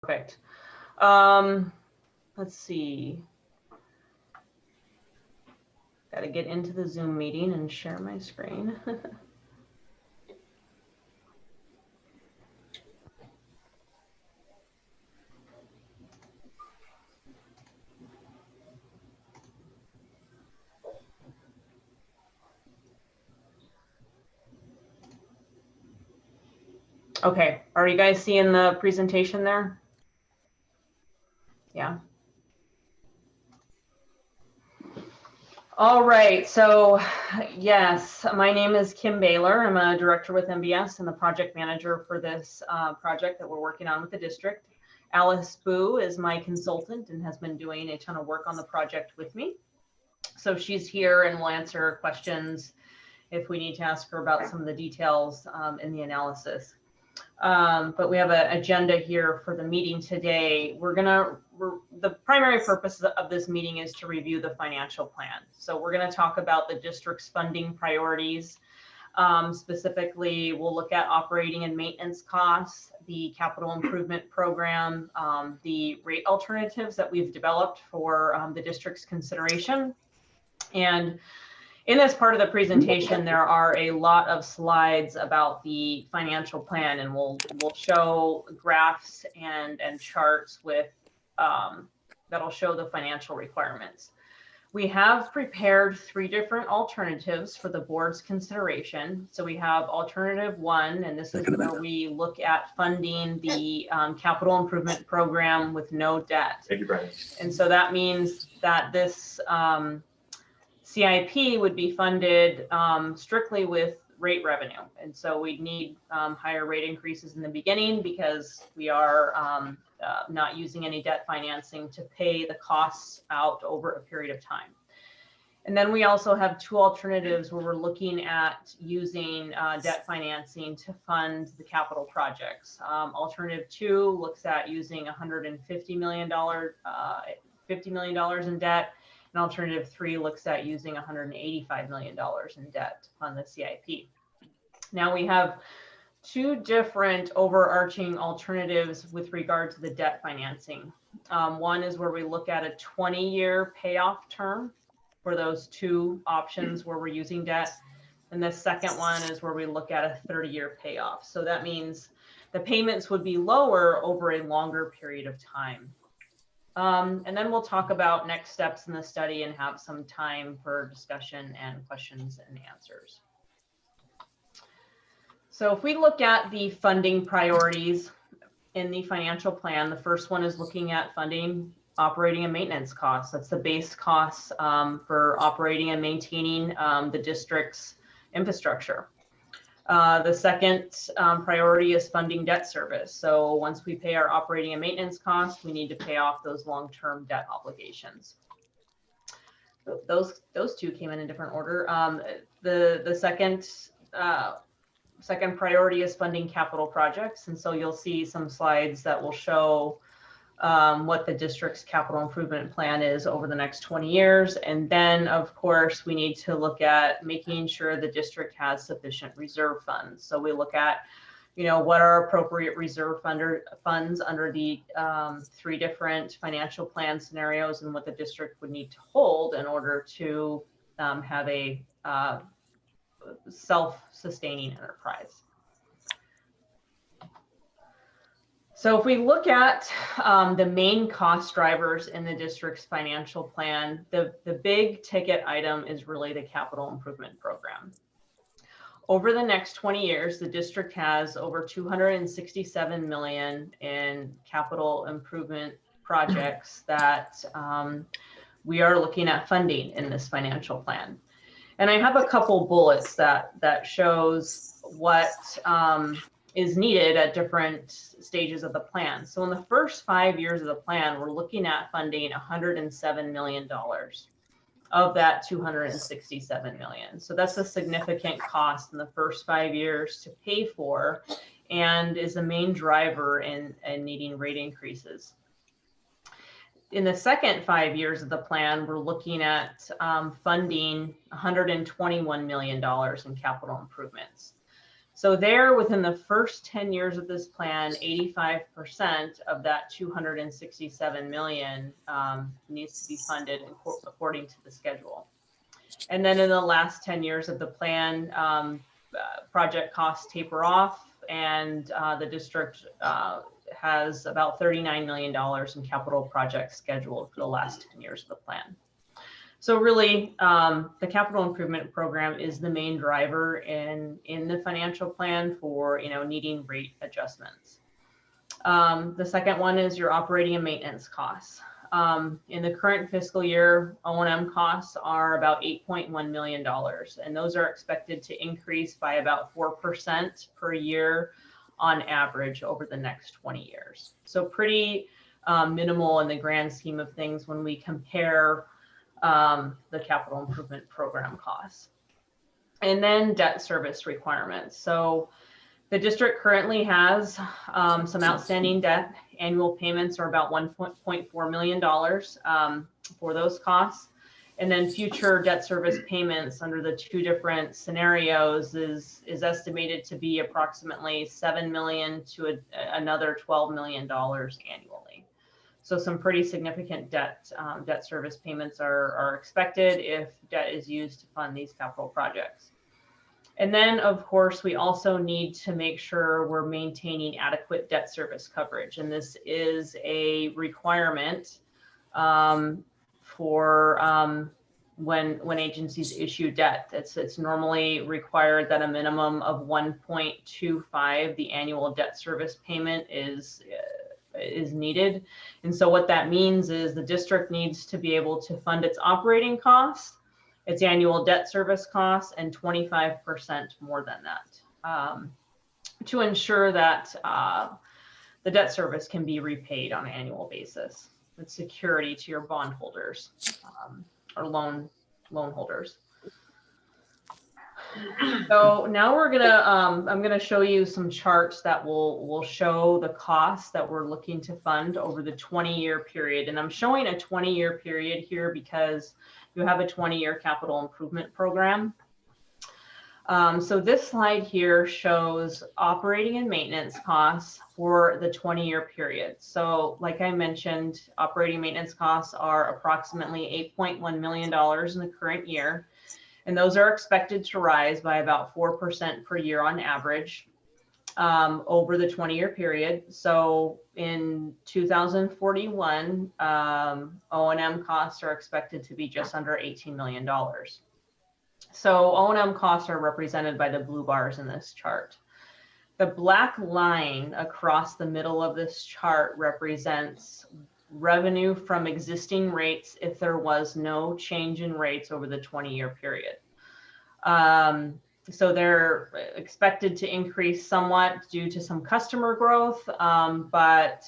Perfect. Let's see. Got to get into the Zoom meeting and share my screen. Okay, are you guys seeing the presentation there? Yeah. All right, so yes, my name is Kim Baylor. I'm a director with MBS and the project manager for this project that we're working on with the district. Alice Boo is my consultant and has been doing a ton of work on the project with me. So she's here and will answer questions if we need to ask her about some of the details in the analysis. But we have an agenda here for the meeting today. The primary purpose of this meeting is to review the financial plan. So we're going to talk about the district's funding priorities. Specifically, we'll look at operating and maintenance costs, the capital improvement program, the rate alternatives that we've developed for the district's consideration. And in this part of the presentation, there are a lot of slides about the financial plan, and we'll show graphs and charts with that'll show the financial requirements. We have prepared 3 different alternatives for the board's consideration. So we have alternative 1, and this is where we look at funding the capital improvement program with no debt. Thank you, Brian. And so that means that this CIP would be funded strictly with rate revenue. And so we'd need higher rate increases in the beginning because we are not using any debt financing to pay the costs out over a period of time. And then we also have 2 alternatives where we're looking at using debt financing to fund the capital projects. Alternative 2 looks at using $50 million in debt. And alternative 3 looks at using $185 million in debt to fund the CIP. Now we have 2 different overarching alternatives with regard to the debt financing. One is where we look at a 20-year payoff term for those 2 options where we're using debt. And the second one is where we look at a 30-year payoff. So that means the payments would be lower over a longer period of time. And then we'll talk about next steps in the study and have some time for discussion and questions and answers. So if we look at the funding priorities in the financial plan, the first one is looking at funding operating and maintenance costs. That's the base costs for operating and maintaining the district's infrastructure. The second priority is funding debt service. So once we pay our operating and maintenance costs, we need to pay off those long-term debt obligations. Those 2 came in different order. The second priority is funding capital projects. And so you'll see some slides that will show what the district's capital improvement plan is over the next 20 years. And then, of course, we need to look at making sure the district has sufficient reserve funds. So we look at, what are appropriate reserve funds under the 3 different financial plan scenarios and what the district would need to hold in order to have a self-sustaining enterprise. So if we look at the main cost drivers in the district's financial plan, the big ticket item is really the capital improvement program. Over the next 20 years, the district has over $267 million in capital improvement projects that we are looking at funding in this financial plan. And I have a couple bullets that shows what is needed at different stages of the plan. So in the first 5 years of the plan, we're looking at funding $107 million of that $267 million. So that's a significant cost in the first 5 years to pay for and is a main driver in needing rate increases. In the second 5 years of the plan, we're looking at funding $121 million in capital improvements. So there, within the first 10 years of this plan, 85% of that 267 million needs to be funded according to the schedule. And then in the last 10 years of the plan, project costs taper off, and the district has about $39 million in capital projects scheduled for the last 10 years of the plan. So really, the capital improvement program is the main driver in the financial plan for needing rate adjustments. The second one is your operating and maintenance costs. In the current fiscal year, O&M costs are about $8.1 million, and those are expected to increase by about 4% per year on average over the next 20 years. So pretty minimal in the grand scheme of things when we compare the capital improvement program costs. And then debt service requirements. So the district currently has some outstanding debt. Annual payments are about $1.4 million for those costs. And then future debt service payments under the two different scenarios is estimated to be approximately $7 million to another $12 million annually. So some pretty significant debt service payments are expected if debt is used to fund these capital projects. And then, of course, we also need to make sure we're maintaining adequate debt service coverage. And this is a requirement for when agencies issue debt. It's normally required that a minimum of 1.25 the annual debt service payment is needed. And so what that means is the district needs to be able to fund its operating costs, its annual debt service costs, and 25% more than that to ensure that the debt service can be repaid on an annual basis with security to your bondholders or loan holders. So now we're gonna, I'm gonna show you some charts that will show the costs that we're looking to fund over the 20-year period. And I'm showing a 20-year period here because you have a 20-year capital improvement program. So this slide here shows operating and maintenance costs for the 20-year period. So like I mentioned, operating maintenance costs are approximately $8.1 million in the current year. And those are expected to rise by about 4% per year on average over the 20-year period. So in 2041, O&M costs are expected to be just under $18 million. So O&M costs are represented by the blue bars in this chart. The black line across the middle of this chart represents revenue from existing rates if there was no change in rates over the 20-year period. So they're expected to increase somewhat due to some customer growth, but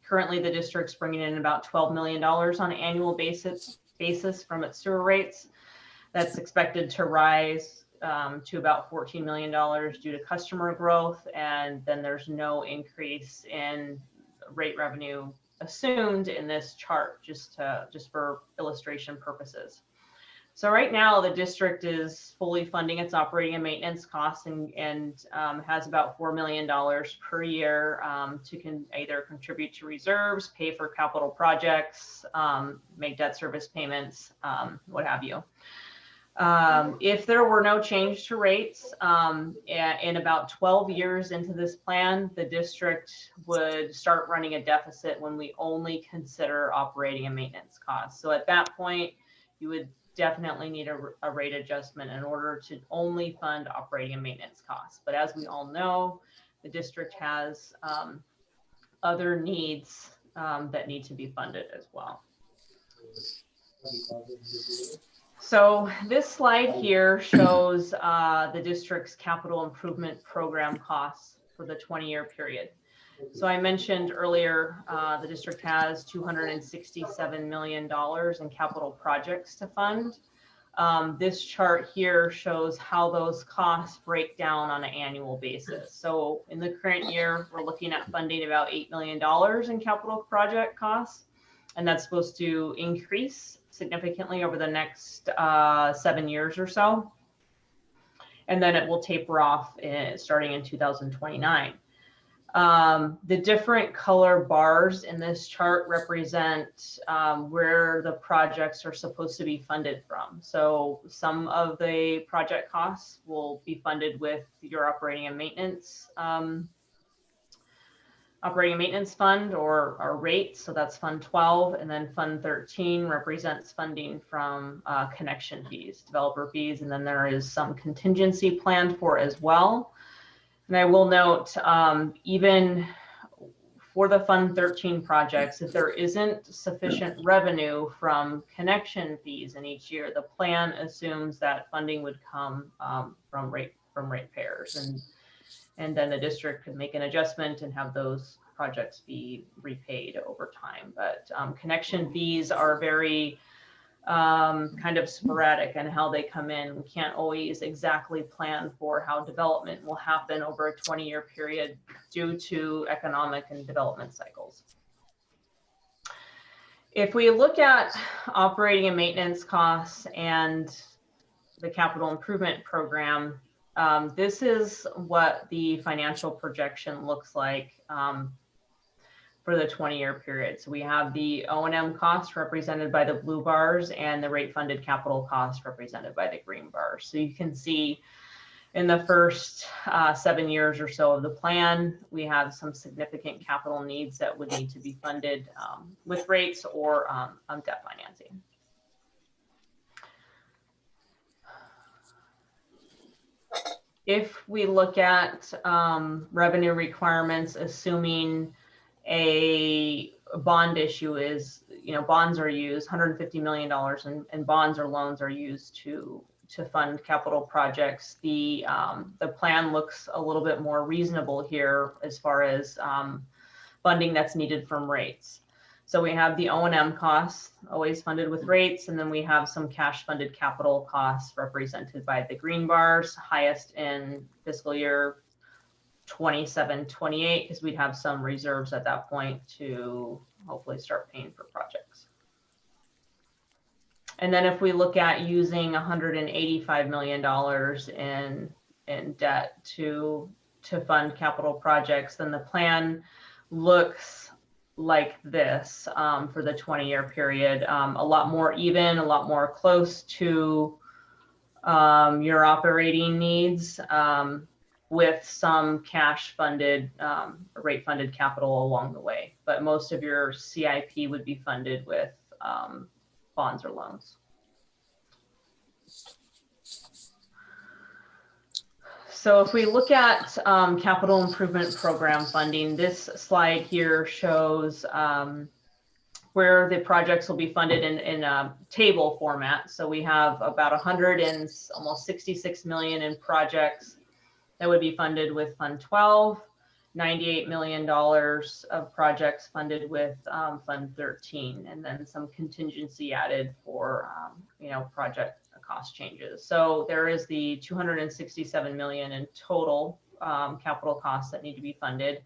currently the district's bringing in about $12 million on an annual basis from its sewer rates. That's expected to rise to about $14 million due to customer growth, and then there's no increase in rate revenue assumed in this chart, just for illustration purposes. So right now the district is fully funding its operating and maintenance costs and has about $4 million per year to either contribute to reserves, pay for capital projects, make debt service payments, what have you. If there were no change to rates, in about 12 years into this plan, the district would start running a deficit when we only consider operating and maintenance costs. So at that point, you would definitely need a rate adjustment in order to only fund operating and maintenance costs. But as we all know, the district has other needs that need to be funded as well. So this slide here shows the district's capital improvement program costs for the 20-year period. So I mentioned earlier, the district has $267 million in capital projects to fund. This chart here shows how those costs break down on an annual basis. So in the current year, we're looking at funding about $8 million in capital project costs, and that's supposed to increase significantly over the next 7 years or so. and then it will taper off starting in 2029. The different color bars in this chart represent where the projects are supposed to be funded from. So some of the project costs will be funded with your operating and maintenance fund or rate. So that's Fund 12, and then Fund 13 represents funding from connection fees, developer fees, and then there is some contingency planned for as well. And I will note, even for the Fund 13 projects, if there isn't sufficient revenue from connection fees in each year, the plan assumes that funding would come from ratepayers, and then the district could make an adjustment and have those projects be repaid over time. But connection fees are very kind of sporadic and how they come in. We can't always exactly plan for how development will happen over a 20-year period due to economic and development cycles. If we look at operating and maintenance costs and the capital improvement program, this is what the financial projection looks like for the 20-year period. So we have the O&M costs represented by the blue bars and the rate funded capital costs represented by the green bars. So you can see in the first 7 years or so of the plan, we have some significant capital needs that would need to be funded with rates or on debt financing. If we look at revenue requirements, assuming a bond issue is, bonds are used, $150 million and bonds or loans are used to fund capital projects. The plan looks a little bit more reasonable here as far as funding that's needed from rates. So we have the O&M costs always funded with rates, and then we have some cash funded capital costs represented by the green bars, highest in fiscal year 27-28, because we'd have some reserves at that point to hopefully start paying for projects. And then if we look at using $185 million in debt to fund capital projects, then the plan looks like this for the 20-year period. A lot more even, a lot more close to your operating needs, with some cash funded, rate funded capital along the way. But most of your CIP would be funded with bonds or loans. So if we look at capital improvement program funding, this slide here shows where the projects will be funded in a table format. So we have about almost 66 million in projects that would be funded with Fund 12, $98 million of projects funded with Fund 13, and then some contingency added for project cost changes. So there is the 267 million in total capital costs that need to be funded.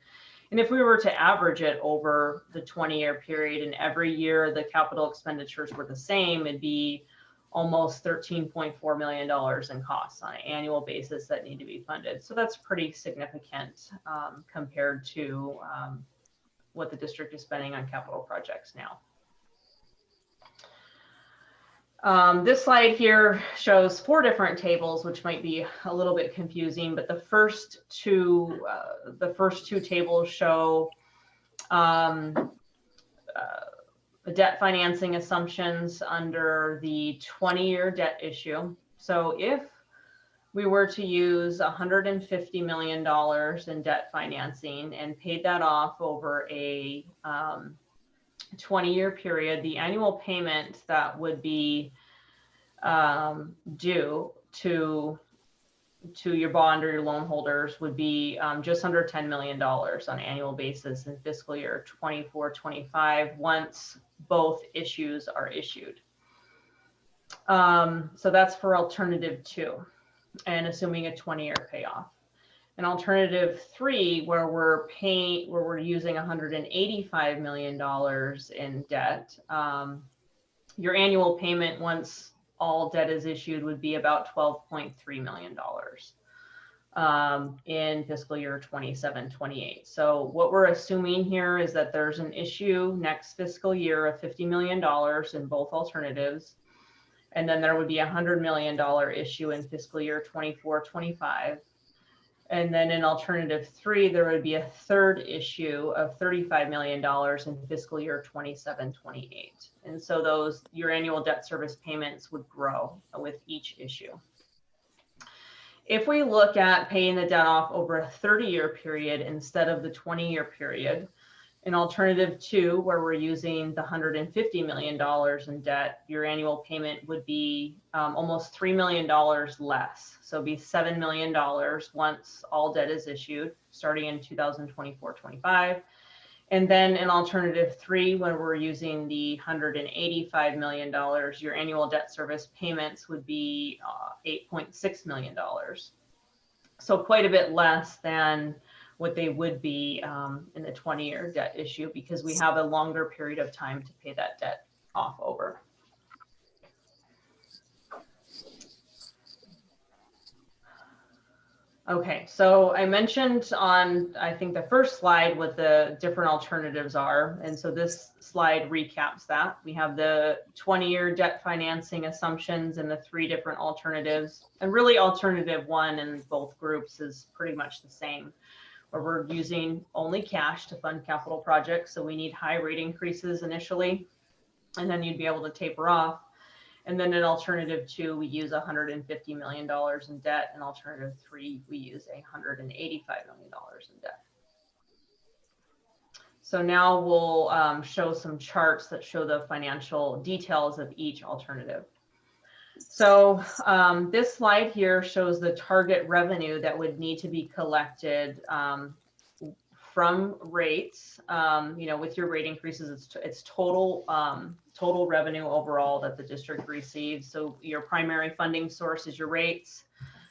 And if we were to average it over the 20-year period, and every year the capital expenditures were the same, it'd be almost $13.4 million in costs on an annual basis that need to be funded. So that's pretty significant compared to what the district is spending on capital projects now. This slide here shows 4 different tables, which might be a little bit confusing, but the first two tables show the debt financing assumptions under the 20-year debt issue. So if we were to use $150 million in debt financing and paid that off over a 20-year period, the annual payment that would be due to your bond or your loan holders would be just under $10 million on an annual basis in fiscal year 24-25 once both issues are issued. So that's for alternative 2 and assuming a 20-year payoff. And alternative 3, where we're using $185 million in debt, your annual payment once all debt is issued would be about $12.3 million in fiscal year 27-28. So what we're assuming here is that there's an issue next fiscal year of $50 million in both alternatives. And then there would be a $100 million issue in fiscal year 24-25. And then in alternative 3, there would be a third issue of $35 million in fiscal year 27-28. And so your annual debt service payments would grow with each issue. If we look at paying the debt off over a 30-year period instead of the 20-year period, in alternative 2, where we're using the $150 million in debt, your annual payment would be almost $3 million less. So it'd be $7 million once all debt is issued, starting in 2024-25. And then in alternative 3, when we're using the $185 million, your annual debt service payments would be $8.6 million. So quite a bit less than what they would be in the 20-year debt issue, because we have a longer period of time to pay that debt off over. Okay, so I mentioned on, I think, the first slide what the different alternatives are. And so this slide recaps that. We have the 20-year debt financing assumptions and the 3 different alternatives. And really alternative 1 in both groups is pretty much the same, where we're using only cash to fund capital projects. So we need high rate increases initially, and then you'd be able to taper off. And then in alternative 2, we use $150 million in debt. In alternative 3, we use $185 million in debt. So now we'll show some charts that show the financial details of each alternative. So this slide here shows the target revenue that would need to be collected from rates. With your rate increases, it's total revenue overall that the district receives. So your primary funding source is your rates.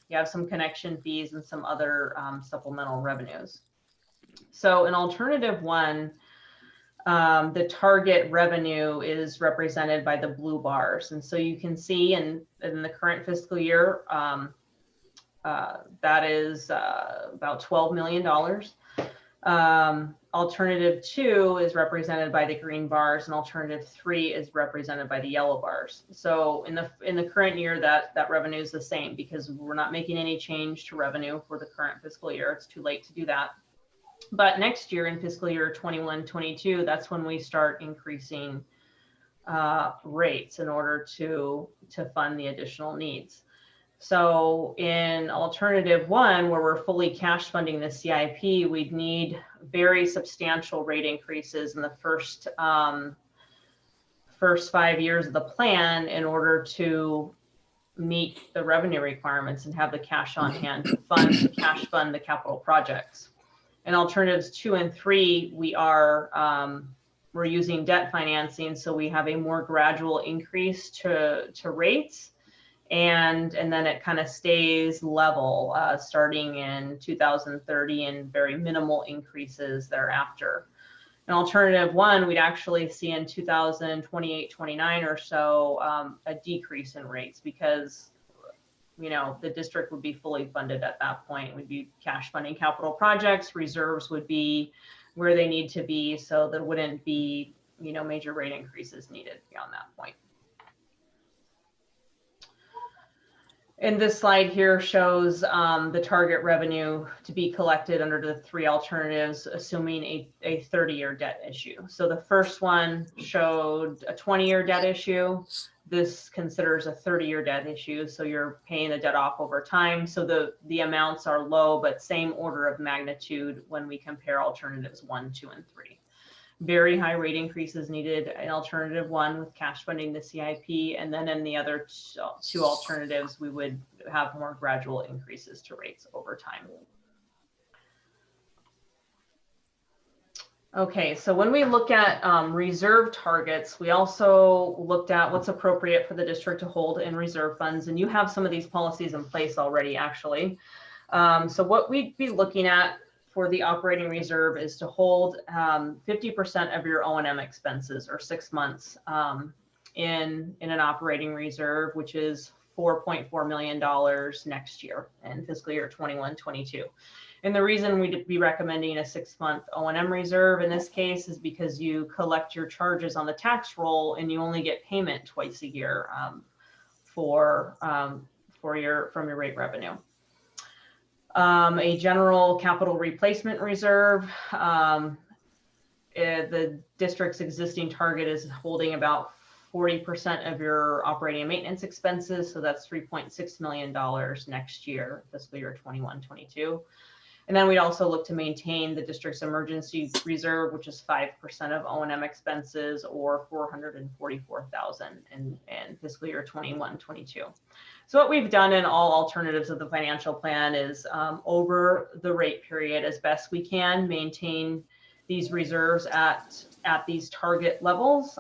You have some connection fees and some other supplemental revenues. So in alternative 1, the target revenue is represented by the blue bars. And so you can see in the current fiscal year, that is about $12 million. Alternative 2 is represented by the green bars, and alternative 3 is represented by the yellow bars. So in the current year, that revenue is the same, because we're not making any change to revenue for the current fiscal year. It's too late to do that. But next year, in fiscal year 21-22, that's when we start increasing rates in order to fund the additional needs. So in alternative 1, where we're fully cash funding the CIP, we'd need very substantial rate increases in the first 5 years of the plan in order to meet the revenue requirements and have the cash on hand to fund the capital projects. In alternatives 2 and 3, we're using debt financing, so we have a more gradual increase to rates. And then it kind of stays level starting in 2030 and very minimal increases thereafter. In alternative 1, we'd actually see in 2028-29 or so a decrease in rates, because the district would be fully funded at that point. We'd be cash funding capital projects. Reserves would be where they need to be, so there wouldn't be major rate increases needed beyond that point. And this slide here shows the target revenue to be collected under the 3 alternatives, assuming a 30-year debt issue. So the first one showed a 20-year debt issue. This considers a 30-year debt issue, so you're paying the debt off over time. So the amounts are low, but same order of magnitude when we compare alternatives 1, 2, and 3. Very high rate increases needed in alternative 1 with cash funding the CIP, and then in the other 2 alternatives, we would have more gradual increases to rates over time. Okay, so when we look at reserve targets, we also looked at what's appropriate for the district to hold in reserve funds, and you have some of these policies in place already, actually. So what we'd be looking at for the operating reserve is to hold 50% of your O&M expenses, or 6 months in an operating reserve, which is $4.4 million next year in fiscal year 21-22. And the reason we'd be recommending a 6-month O&M reserve in this case is because you collect your charges on the tax roll and you only get payment twice a year from your rate revenue. A general capital replacement reserve. The district's existing target is holding about 40% of your operating and maintenance expenses. So that's $3.6 million next year, fiscal year 21-22. And then we'd also look to maintain the district's emergency reserve, which is 5% of O&M expenses, or $444,000 in fiscal year 21-22. So what we've done in all alternatives of the financial plan is over the rate period, as best we can, maintain these reserves at these target levels.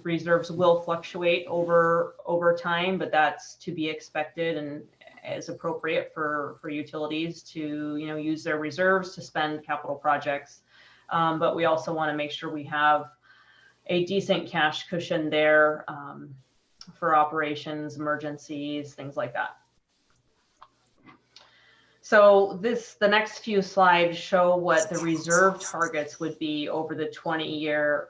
Reserves will fluctuate over time, but that's to be expected and is appropriate for utilities to use their reserves to spend capital projects. But we also want to make sure we have a decent cash cushion there for operations, emergencies, things like that. So the next few slides show what the reserve targets would be over the 20-year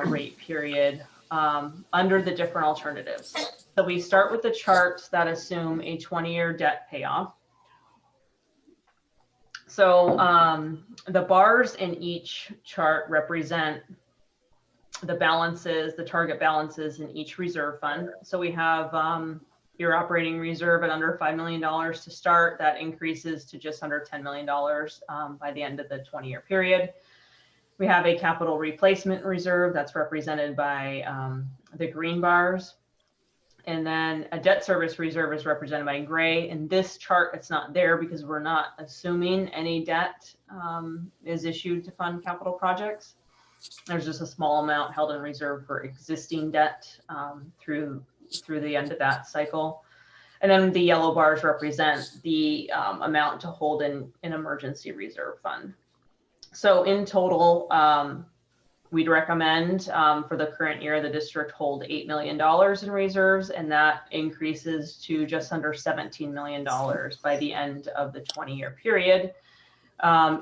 rate period under the different alternatives. So we start with the charts that assume a 20-year debt payoff. So the bars in each chart represent the balances, the target balances in each reserve fund. So we have your operating reserve at under $5 million to start. That increases to just under $10 million by the end of the 20-year period. We have a capital replacement reserve that's represented by the green bars. And then a debt service reserve is represented by gray. In this chart, it's not there because we're not assuming any debt is issued to fund capital projects. There's just a small amount held in reserve for existing debt through the end of that cycle. And then the yellow bars represent the amount to hold in an emergency reserve fund. So in total, we'd recommend for the current year, the district hold $8 million in reserves, and that increases to just under $17 million by the end of the 20-year period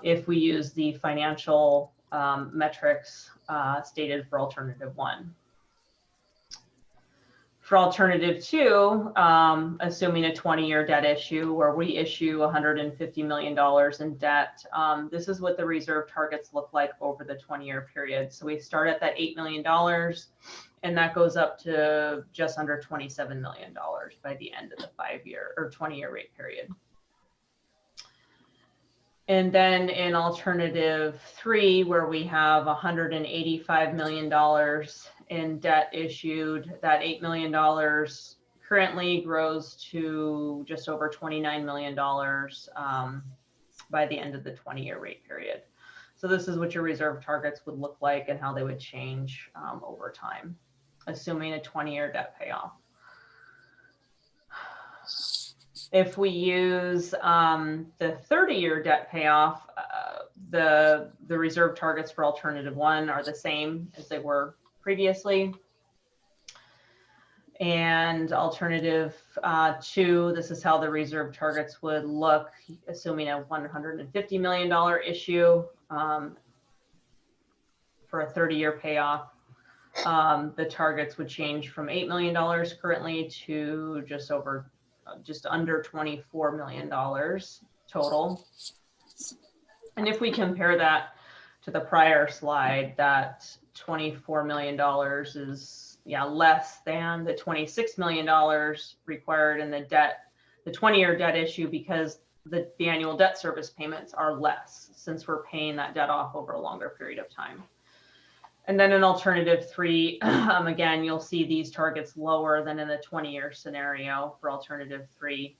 if we use the financial metrics stated for alternative 1. For alternative 2, assuming a 20-year debt issue where we issue $150 million in debt, this is what the reserve targets look like over the 20-year period. So we start at that $8 million, and that goes up to just under $27 million by the end of the 5-year or 20-year rate period. And then in alternative 3, where we have $185 million in debt issued, that $8 million currently grows to just over $29 million by the end of the 20-year rate period. So this is what your reserve targets would look like and how they would change over time, assuming a 20-year debt payoff. If we use the 30-year debt payoff, the reserve targets for alternative 1 are the same as they were previously. And alternative 2, this is how the reserve targets would look, assuming a $150 million issue for a 30-year payoff. The targets would change from $8 million currently to just under $24 million total. And if we compare that to the prior slide, that $24 million is less than the $26 million required in the 20-year debt issue, because the annual debt service payments are less since we're paying that debt off over a longer period of time. And then in alternative 3, again, you'll see these targets lower than in the 20-year scenario for alternative 3,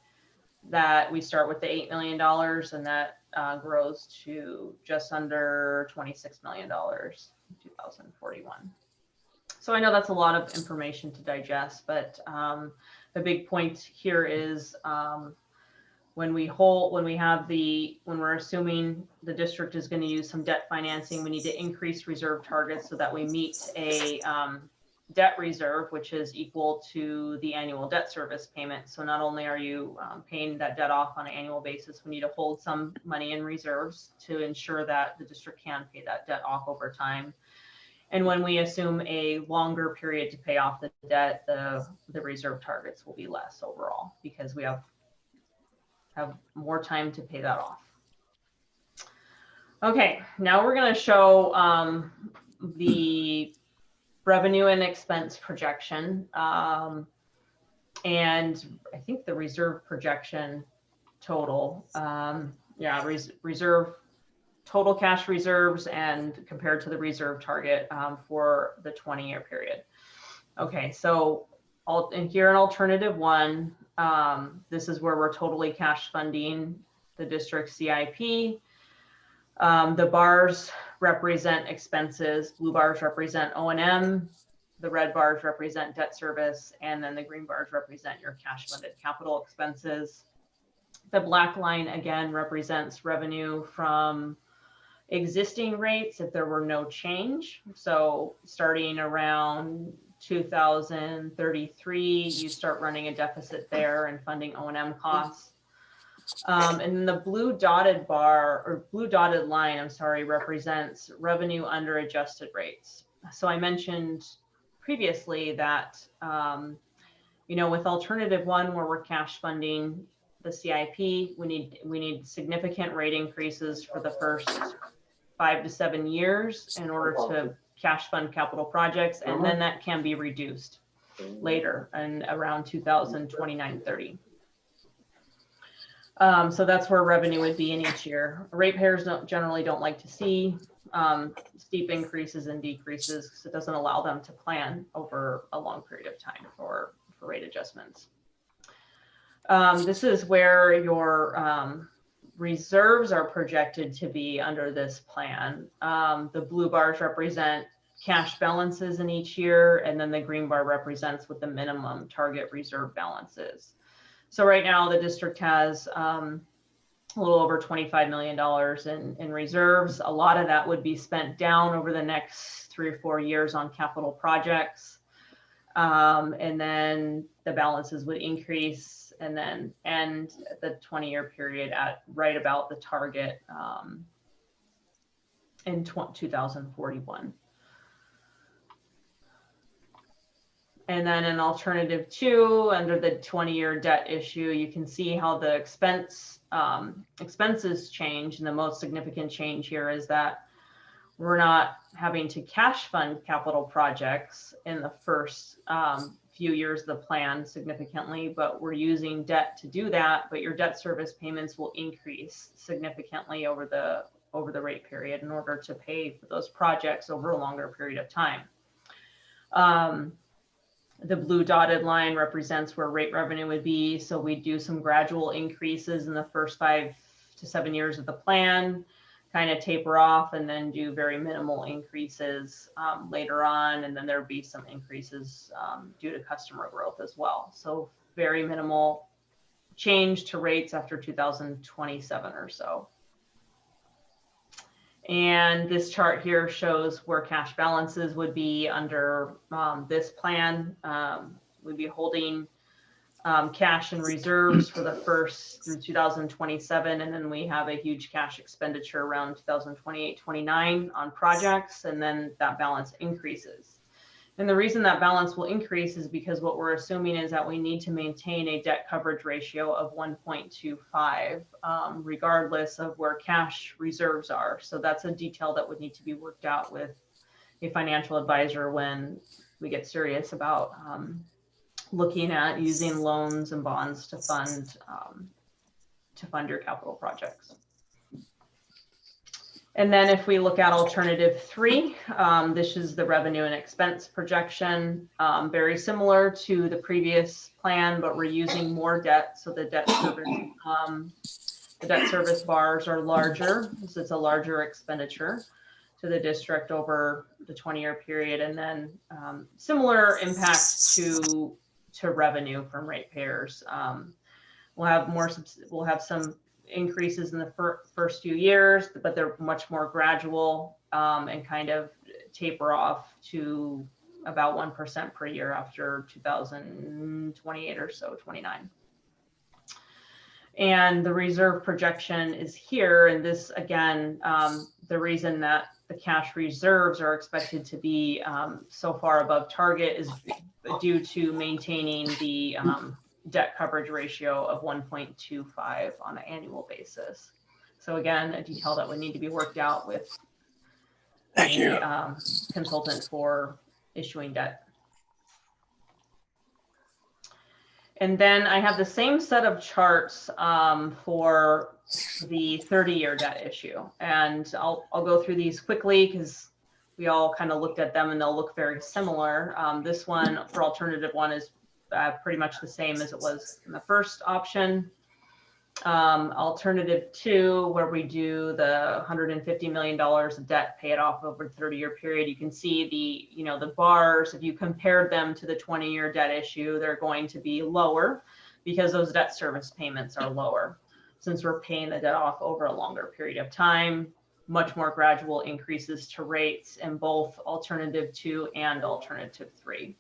that we start with the $8 million and that grows to just under $26 million in 2041. So I know that's a lot of information to digest, but the big point here is when we're assuming the district is going to use some debt financing, we need to increase reserve targets so that we meet a debt reserve, which is equal to the annual debt service payment. So not only are you paying that debt off on an annual basis, we need to hold some money in reserves to ensure that the district can pay that debt off over time. And when we assume a longer period to pay off the debt, the reserve targets will be less overall because we have more time to pay that off. Okay, now we're going to show the revenue and expense projection. And I think the reserve projection total, reserve total cash reserves and compared to the reserve target for the 20-year period. Okay, so here in alternative one, this is where we're totally cash funding the district CIP. The bars represent expenses, blue bars represent O&M, the red bars represent debt service, and then the green bars represent your cash funded capital expenses. The black line again represents revenue from existing rates if there were no change. So starting around 2033, you start running a deficit there and funding O&M costs. And then the blue dotted line, I'm sorry, represents revenue under adjusted rates. So I mentioned previously that, with alternative one, where we're cash funding the CIP, we need significant rate increases for the first 5 to 7 years in order to cash fund capital projects, and then that can be reduced later and around 2029-30. So that's where revenue would be in each year. Ratepayers generally don't like to see steep increases and decreases because it doesn't allow them to plan over a long period of time for rate adjustments. This is where your reserves are projected to be under this plan. The blue bars represent cash balances in each year, and then the green bar represents what the minimum target reserve balance is. So right now the district has a little over $25 million in reserves. A lot of that would be spent down over the next 3 or 4 years on capital projects. And then the balances would increase and then end the 20-year period at right about the target in 2041. And then in alternative 2, under the 20-year debt issue, you can see how the expenses change. And the most significant change here is that we're not having to cash fund capital projects in the first few years of the plan significantly, but we're using debt to do that. But your debt service payments will increase significantly over the rate period in order to pay for those projects over a longer period of time. The blue dotted line represents where rate revenue would be. So we do some gradual increases in the first 5 to 7 years of the plan, kind of taper off, and then do very minimal increases later on. And then there'd be some increases due to customer growth as well. So very minimal change to rates after 2027 or so. And this chart here shows where cash balances would be under this plan. We'd be holding cash and reserves for the first through 2027. And then we have a huge cash expenditure around 2028-29 on projects. And then that balance increases. And the reason that balance will increase is because what we're assuming is that we need to maintain a debt coverage ratio of 1.25, regardless of where cash reserves are. So that's a detail that would need to be worked out with a financial advisor when we get serious about looking at using loans and bonds to fund your capital projects. And then if we look at alternative 3, this is the revenue and expense projection, very similar to the previous plan, but we're using more debt. So the debt service bars are larger. So it's a larger expenditure to the district over the 20-year period. And then similar impacts to revenue from ratepayers. We'll have some increases in the first few years, but they're much more gradual and kind of taper off to about 1% per year after 2028 or so, 29. And the reserve projection is here. And this, again, the reason that the cash reserves are expected to be so far above target is due to maintaining the debt coverage ratio of 1.25 on an annual basis. So again, a detail that would need to be worked out with the consultant for issuing debt. And then I have the same set of charts for the 30-year debt issue. And I'll go through these quickly because we all kind of looked at them and they'll look very similar. This one for alternative one is pretty much the same as it was in the first option. Alternative two, where we do the $150 million of debt, pay it off over a 30-year period. You can see the, the bars, if you compared them to the 20-year debt issue, they're going to be lower because those debt service payments are lower. Since we're paying the debt off over a longer period of time, much more gradual increases to rates in both alternative two and alternative three.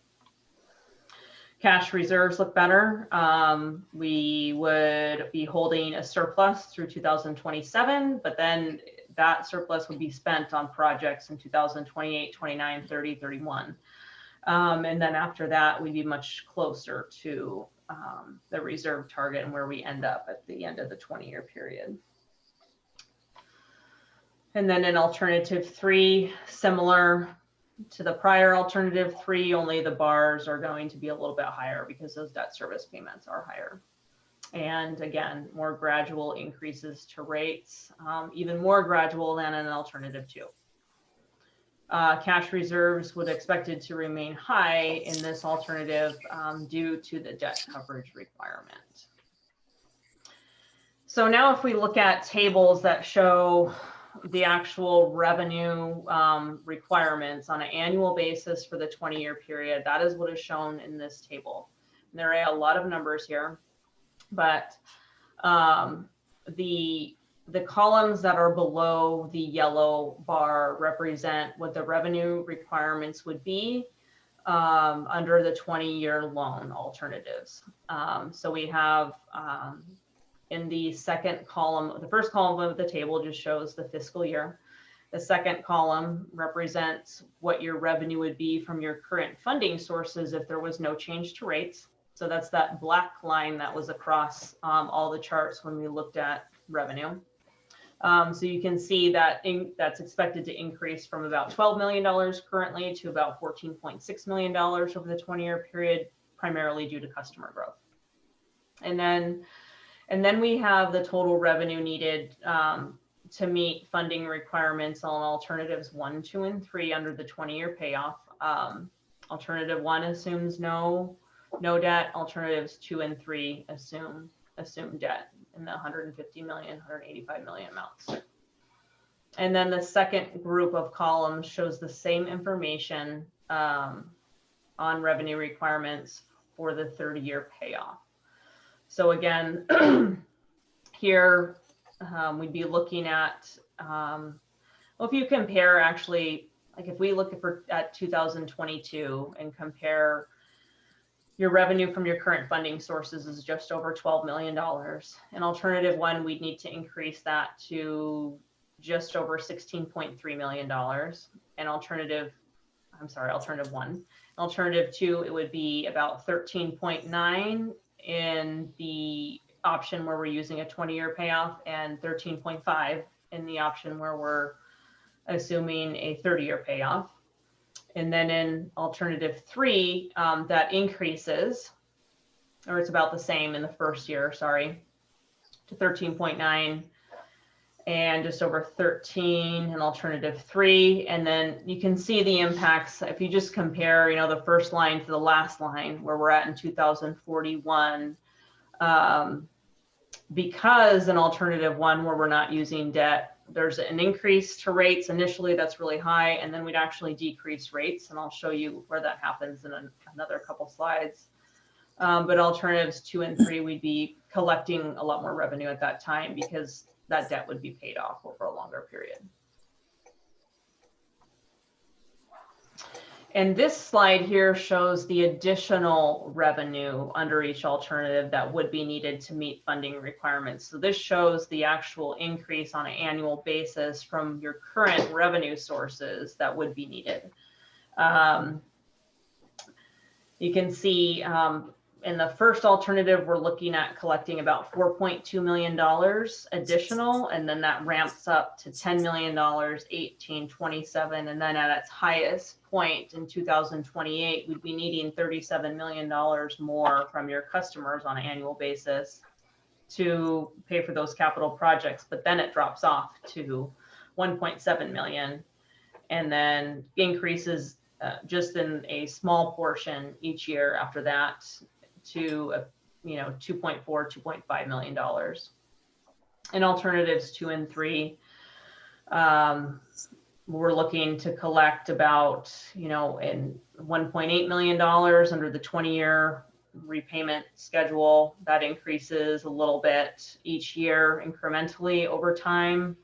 Cash reserves look better. We would be holding a surplus through 2027, but then that surplus would be spent on projects in 2028, 29, 30, 31. And then after that, we'd be much closer to the reserve target and where we end up at the end of the 20-year period. And then in alternative three, similar to the prior alternative three, only the bars are going to be a little bit higher because those debt service payments are higher. And again, more gradual increases to rates, even more gradual than an alternative two. Cash reserves would expected to remain high in this alternative due to the debt coverage requirement. So now if we look at tables that show the actual revenue requirements on an annual basis for the 20-year period, that is what is shown in this table. And there are a lot of numbers here, but the columns that are below the yellow bar represent what the revenue requirements would be under the 20-year loan alternatives. So we have in the second column, the first column of the table just shows the fiscal year. The second column represents what your revenue would be from your current funding sources if there was no change to rates. So that's that black line that was across all the charts when we looked at revenue. So you can see that that's expected to increase from about $12 million currently to about $14.6 million over the 20-year period, primarily due to customer growth. And then we have the total revenue needed to meet funding requirements on alternatives 1, 2, and 3 under the 20-year payoff. Alternative 1 assumes no debt. Alternatives 2 and 3 assume debt in the 150 million, 185 million amounts. And then the second group of columns shows the same information on revenue requirements for the 30-year payoff. So again, here we'd be looking at, well, if you compare actually, like if we look at 2022 and compare your revenue from your current funding sources is just over $12 million. In alternative 1, we'd need to increase that to just over $16.3 million. And alternative 1. Alternative 2, it would be about 13.9 in the option where we're using a 20-year payoff and 13.5 in the option where we're assuming a 30-year payoff. And then in alternative 3, that increases, or it's about the same in the first year, sorry, to 13.9 and just over 13 in alternative 3. And then you can see the impacts if you just compare, the first line to the last line where we're at in 2041. Because in alternative 1 where we're not using debt, there's an increase to rates initially that's really high, and then we'd actually decrease rates, and I'll show you where that happens in another couple slides. But alternatives 2 and 3, we'd be collecting a lot more revenue at that time because that debt would be paid off over a longer period. And this slide here shows the additional revenue under each alternative that would be needed to meet funding requirements. So this shows the actual increase on an annual basis from your current revenue sources that would be needed. You can see in the first alternative, we're looking at collecting about $4.2 million additional, and then that ramps up to $10 million, 18, 27, and then at its highest point in 2028, we'd be needing $37 million more from your customers on an annual basis to pay for those capital projects, but then it drops off to 1.7 million, and then increases just in a small portion each year after that to $2.4, $2.5 million. In alternatives 2 and 3, we're looking to collect about in $1.8 million under the 20-year repayment schedule. That increases a little bit each year incrementally over time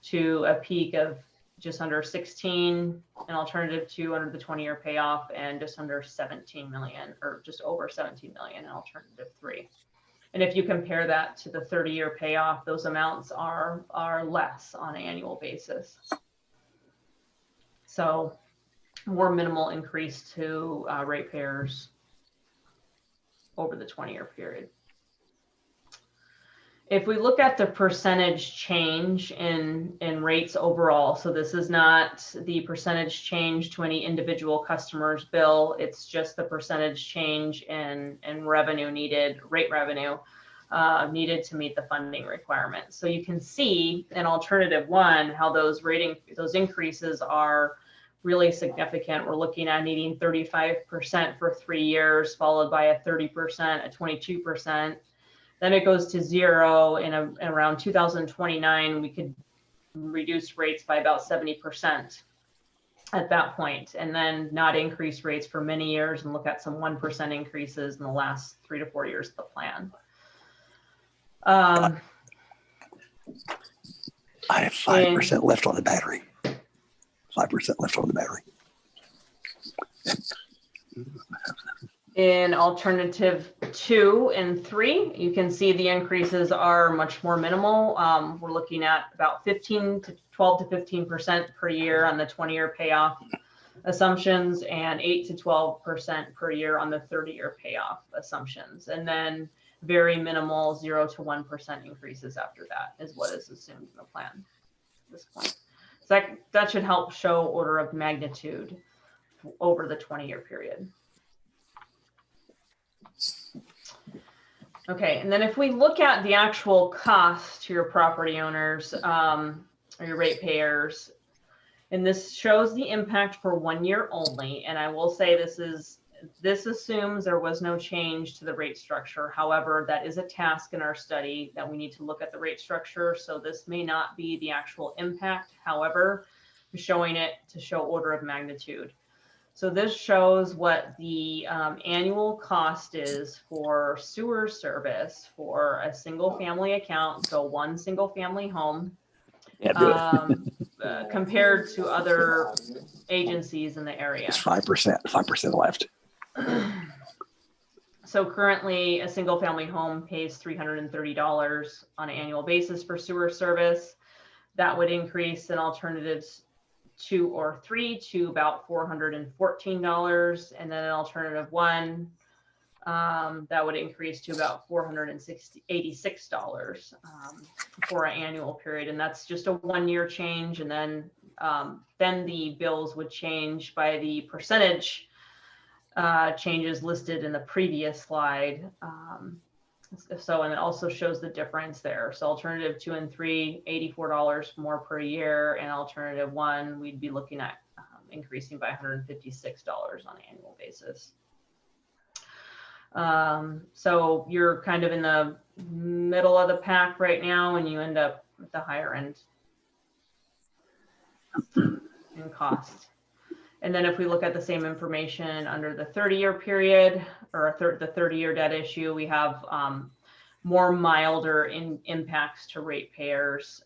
to a peak of just under 16 in alternative 2 under the 20-year payoff, and just under 17 million, or just over 17 million in alternative 3. And if you compare that to the 30-year payoff, those amounts are less on an annual basis. So more minimal increase to ratepayers over the 20-year period. If we look at the percentage change in rates overall, so this is not the percentage change to any individual customer's bill, it's just the percentage change in revenue needed, rate revenue needed to meet the funding requirements. So you can see in alternative 1 how those increases are really significant. We're looking at needing 35% for 3 years, followed by a 30%, a 22%. Then it goes to 0 in around 2029. We could reduce rates by about 70% at that point, and then not increase rates for many years and look at some 1% increases in the last 3 to 4 years of the plan. I have 5% left on the battery. 5% left on the battery. In alternative 2 and 3, you can see the increases are much more minimal. We're looking at about 12 to 15% per year on the 20-year payoff assumptions, and 8 to 12% per year on the 30-year payoff assumptions. And then very minimal 0 to 1% increases after that is what is assumed in the plan at this point. So that should help show order of magnitude over the 20-year period. Okay, and then if we look at the actual cost to your property owners or your ratepayers, and this shows the impact for 1 year only, and I will say this assumes there was no change to the rate structure. However, that is a task in our study that we need to look at the rate structure, so this may not be the actual impact. However, I'm showing it to show order of magnitude. So this shows what the annual cost is for sewer service for a single family account, so one single family home, compared to other agencies in the area. It's 5% left. So currently a single family home pays $330 on an annual basis for sewer service. That would increase in alternatives 2 or 3 to about $414, and then an alternative 1 that would increase to about $486 for an annual period, and that's just a 1 year change. And then the bills would change by the percentage changes listed in the previous slide. So, and it also shows the difference there. So alternative 2 and 3, $84 more per year, and alternative 1, we'd be looking at increasing by $156 on an annual basis. So you're kind of in the middle of the pack right now, and you end up at the higher end in cost. And then if we look at the same information under the 30-year period, or the 30-year debt issue, we have more milder impacts to ratepayers,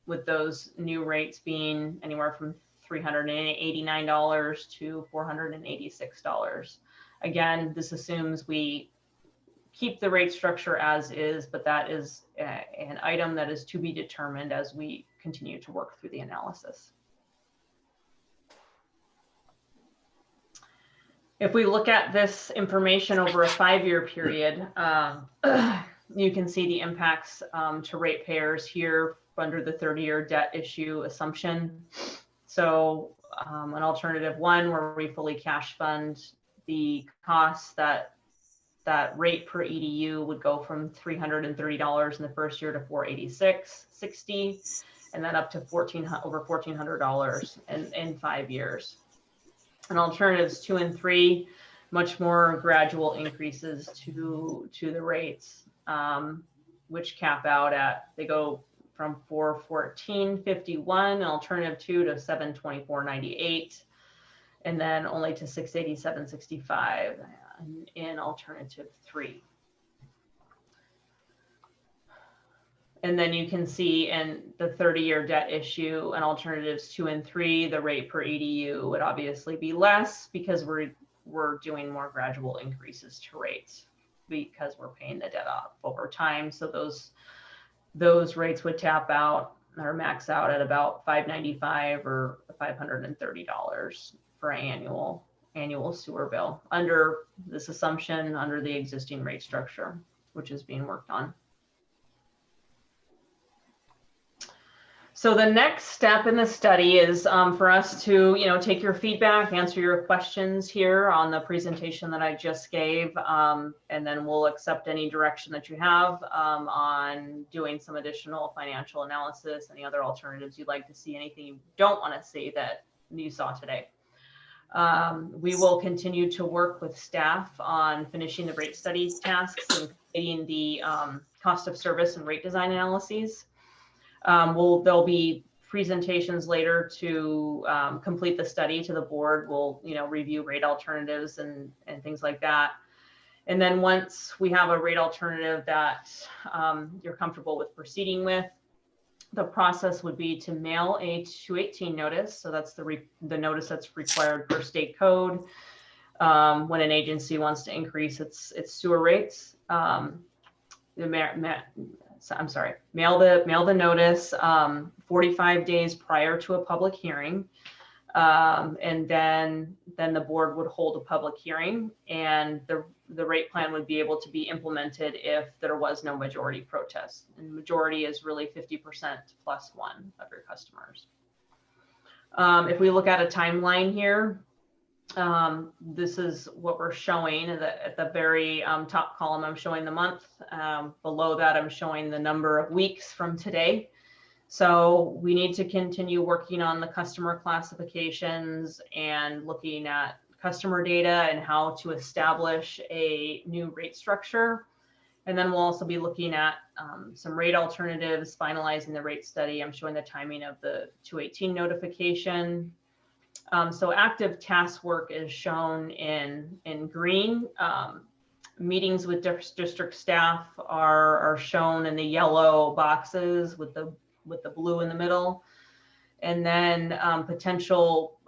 with those new rates being anywhere from $389 to $486. Again, this assumes we keep the rate structure as is, but that is an item that is to be determined as we continue to work through the analysis. If we look at this information over a 5-year period, you can see the impacts to ratepayers here under the 30-year debt issue assumption. So an alternative one where we fully cash fund the costs, that rate per EDU would go from $330 in the first year to $486.60, and then up to over $1,400 in 5 years. And alternatives 2 and 3, much more gradual increases to the rates, which cap out at, they go from $414.51 in alternative 2 to $724.98, and then only to $687.65 in alternative 3. And then you can see in the 30-year debt issue and alternatives 2 and 3, the rate per EDU would obviously be less because we're doing more gradual increases to rates because we're paying the debt off over time. So those rates would tap out or max out at about $595 or $530 for annual sewer bill under this assumption, under the existing rate structure, which is being worked on. So the next step in the study is for us to, take your feedback, answer your questions here on the presentation that I just gave, and then we'll accept any direction that you have on doing some additional financial analysis, any other alternatives you'd like to see, anything you don't want to see that you saw today. We will continue to work with staff on finishing the rate study tasks and completing the cost of service and rate design analyses. There'll be presentations later to complete the study to the board. We'll, review rate alternatives and things like that. And then once we have a rate alternative that you're comfortable with proceeding with, the process would be to mail a 218 notice. So that's the notice that's required per state code when an agency wants to increase its sewer rates. Mail the notice 45 days prior to a public hearing, and then the board would hold a public hearing, and the rate plan would be able to be implemented if there was no majority protest. And majority is really 50% plus 1 of your customers. If we look at a timeline here, this is what we're showing at the very top column. I'm showing the month. Below that, I'm showing the number of weeks from today. So we need to continue working on the customer classifications and looking at customer data and how to establish a new rate structure. And then we'll also be looking at some rate alternatives, finalizing the rate study. I'm showing the timing of the 218 notification. So active task work is shown in green. Meetings with district staff are shown in the yellow boxes with the blue in the middle. And then potential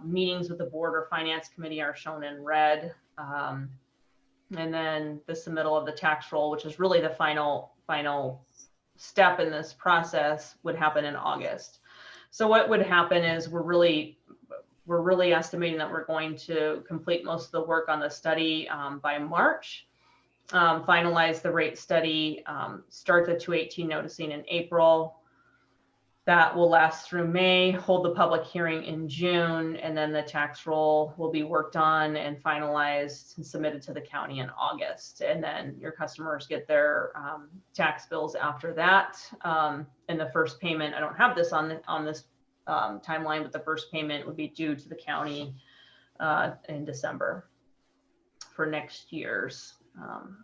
meetings with the board or finance committee are shown in red. And then the submittal of the tax roll, which is really the final step in this process, would happen in August. So what would happen is we're really estimating that we're going to complete most of the work on the study by March, finalize the rate study, start the 218 noticing in April. That will last through May, hold the public hearing in June, and then the tax roll will be worked on and finalized and submitted to the county in August. And then your customers get their tax bills after that. And the first payment, I don't have this on this timeline, but the first payment would be due to the county in December for next year's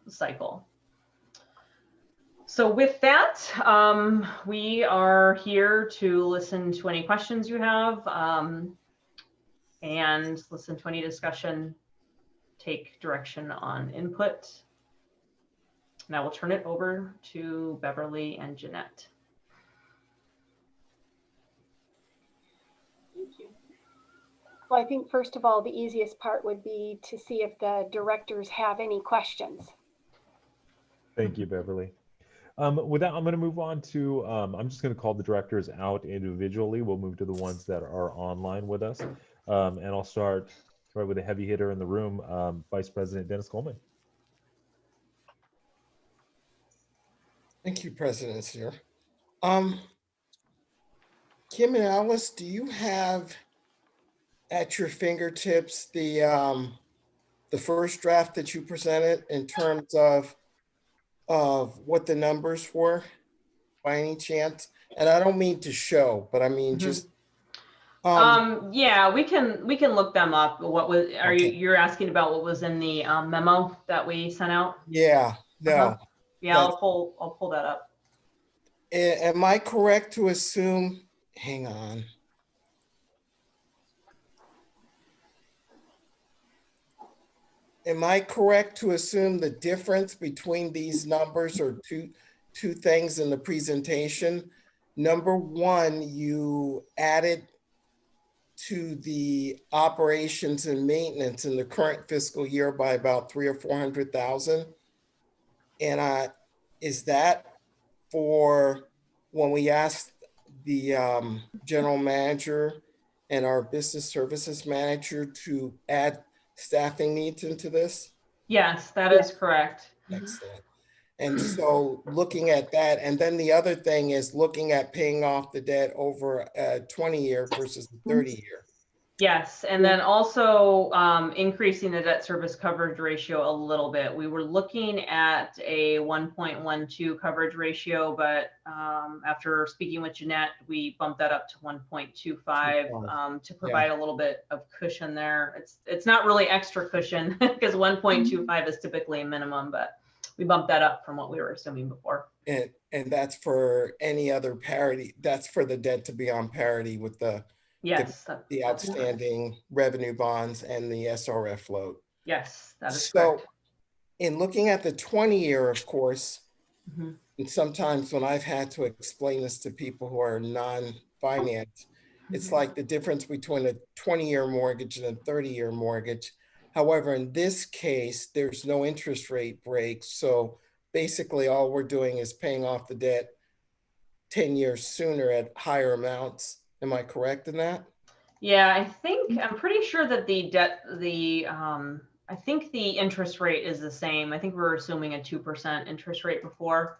cycle. So with that, we are here to listen to any questions you have and listen to any discussion, take direction on input. And I will turn it over to Beverly and Jeanette. Thank you. Well, I think first of all, the easiest part would be to see if the directors have any questions. Thank you, Beverly. With that, I'm going to move on to, I'm just going to call the directors out individually. We'll move to the ones that are online with us. And I'll start right with a heavy hitter in the room, Vice President Dennis Coleman. Thank you, President Sear. Kim and Alice, do you have at your fingertips the first draft that you presented in terms of what the numbers were by any chance? And I don't mean to show, but I mean just yeah, we can look them up. What was, Okay. you're asking about what was in the memo that we sent out? yeah, no. Yeah, I'll pull that up. Am I correct to assume, hang on. Am I correct to assume the difference between these numbers are two things in the presentation? Number one, you added to the operations and maintenance in the current fiscal year by about 300,000 or 400,000. And is that for when we asked the general manager and our business services manager to add staffing needs into this? Yes, that is correct. Excellent. And so looking at that, and then the other thing is looking at paying off the debt over a 20-year versus a 30-year. Yes, and then also increasing the debt service coverage ratio a little bit. We were looking at a 1.12 coverage ratio, but after speaking with Jeanette, we bumped that up to 1.25 to provide a little bit of cushion there. It's not really extra cushion because 1.25 is typically a minimum, but we bumped that up from what we were assuming before. And that's for any other parity. That's for the debt to be on parity with the Yes, the outstanding revenue bonds and the SRF float. Yes, that is so correct. In looking at the 20-year, of course, Mm-hmm. and sometimes when I've had to explain this to people who are non-finance, it's like the difference between a 20-year mortgage and a 30-year mortgage. However, in this case, there's no interest rate break. So basically all we're doing is paying off the debt 10 years sooner at higher amounts. Am I correct in that? Yeah, I'm pretty sure that I think the interest rate is the same. I think we were assuming a 2% interest rate before.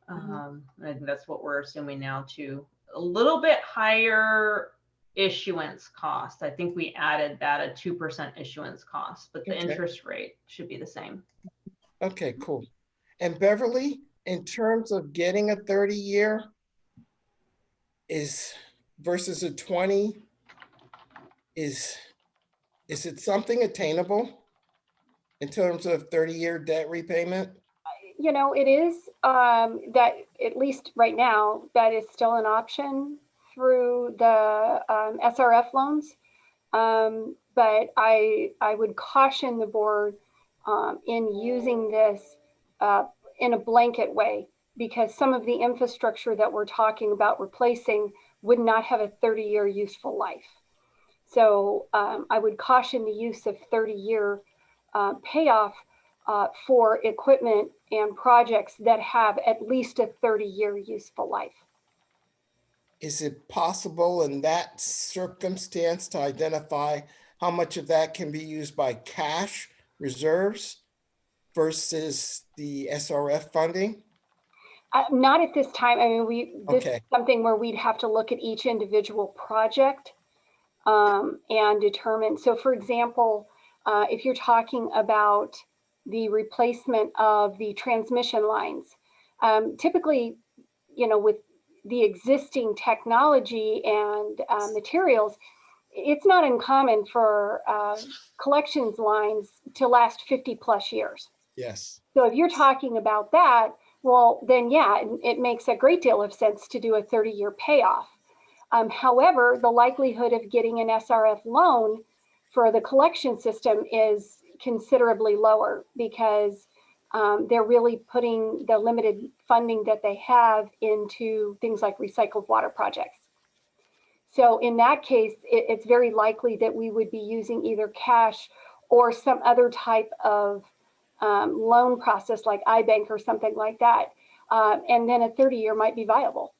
I think that's what we're assuming now too. A little bit higher issuance cost. I think we added that a 2% issuance cost, but the interest rate should be the same. Okay, cool. And Beverly, in terms of getting a 30-year versus a 20, is it something attainable in terms of 30-year debt repayment? You know, it is that at least right now, that is still an option through the SRF loans. But I would caution the board in using this in a blanket way, because some of the infrastructure that we're talking about replacing would not have a 30-year useful life. So I would caution the use of 30-year payoff for equipment and projects that have at least a 30-year useful life. Is it possible in that circumstance to identify how much of that can be used by cash reserves versus the SRF funding? Not at this time. I mean, this is something where we'd have to look at each individual project and determine. So for example, if you're talking about the replacement of the transmission lines, typically, you know, with the existing technology and materials, it's not uncommon for collections lines to last 50 plus years. Yes. So if you're talking about that, well, then yeah, it makes a great deal of sense to do a 30-year payoff. However, the likelihood of getting an SRF loan for the collection system is considerably lower because they're really putting the limited funding that they have into things like recycled water projects. So in that case, it's very likely that we would be using either cash or some other type of loan process like iBank or something like that. And then a 30-year might be viable.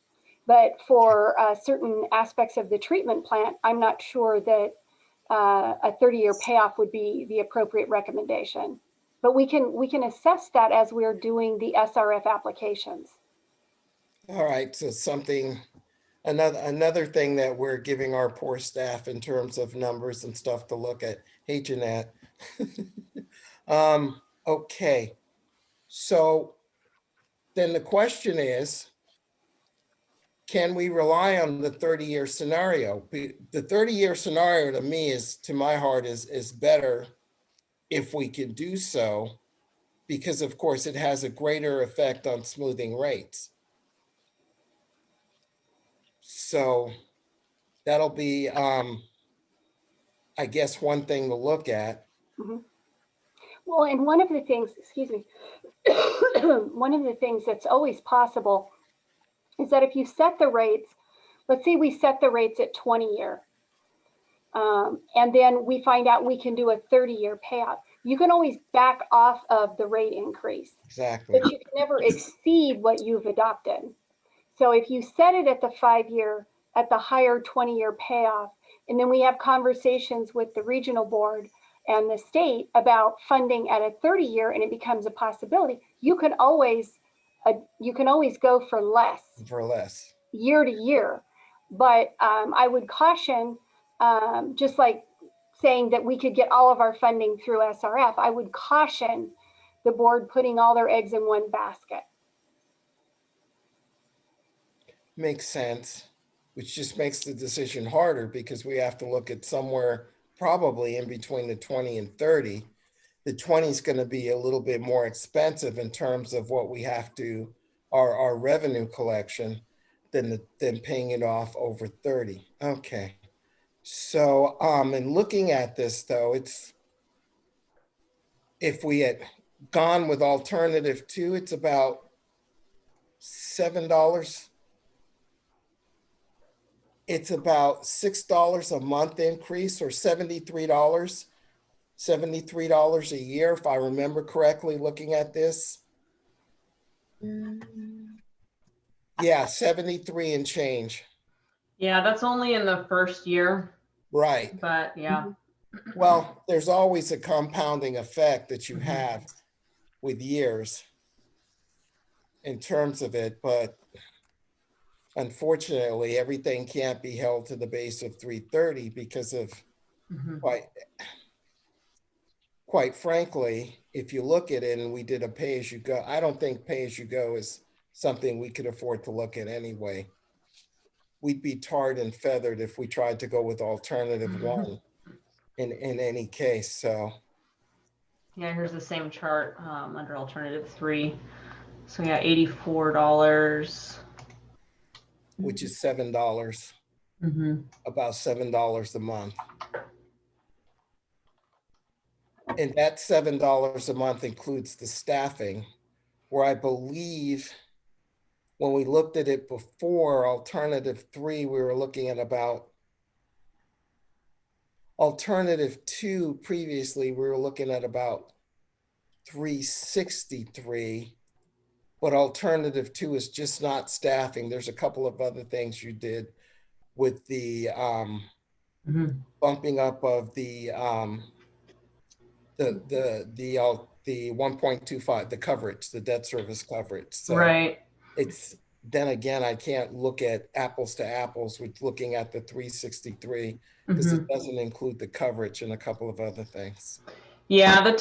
But for certain aspects of the treatment plant, I'm not sure that a 30-year payoff would be the appropriate recommendation. But we can assess that as we're doing the SRF applications. All right, so another thing that we're giving our poor staff in terms of numbers and stuff to look at. Hey, Jeanette. Okay, so then the question is, can we rely on the 30-year scenario? The 30-year scenario to me to my heart is better if we can do so, because of course it has a greater effect on smoothing rates. So that'll be, I guess, one thing to look at. Mm-hmm. Well, and one of the things, excuse me, one of the things that's always possible is that if you set the rates, let's say we set the rates at 20-year, and then we find out we can do a 30-year payout. You can always back off of the rate increase. Exactly. But you can never exceed what you've adopted. So if you set it at the 5-year, at the higher 20-year payoff, and then we have conversations with the regional board and the state about funding at a 30-year, and it becomes a possibility, you can always go for less. For less. Year to year. But I would caution, just like saying that we could get all of our funding through SRF, I would caution the board putting all their eggs in one basket. Makes sense, which just makes the decision harder because we have to look at somewhere probably in between the 20 and 30. The 20 is going to be a little bit more expensive in terms of what we have to, our revenue collection than paying it off over 30. Okay. So, in looking at this though, if we had gone with alternative 2, it's about $7. It's about $6 a month increase, or $73 a year, if I remember correctly, looking at this. Yeah, 73 and change. Yeah, that's only in the first year, Right. but yeah. Well, there's always a compounding effect that you have with years in terms of it, but unfortunately, everything can't be held to the base of 330 because of, quite frankly, if you look at it and we did a pay-as-you-go, I don't think pay-as-you-go is something we could afford to look at anyway. We'd be tarred and feathered if we tried to go with alternative 1 in any case, so. Yeah, here's the same chart under alternative 3. So yeah, $84. Which is $7, about $7 a month. And that $7 a month includes the staffing, where I believe when we looked at it before alternative 3, we were looking at about alternative 2 previously, we were looking at about 363. But alternative 2 is just not staffing. There's a couple of other things you did with the bumping up of the 1.25, the coverage, the debt service coverage. So right. It's, then again, I can't look at apples to apples with looking at the 363 because it doesn't include the coverage and a couple of other things. Yeah, the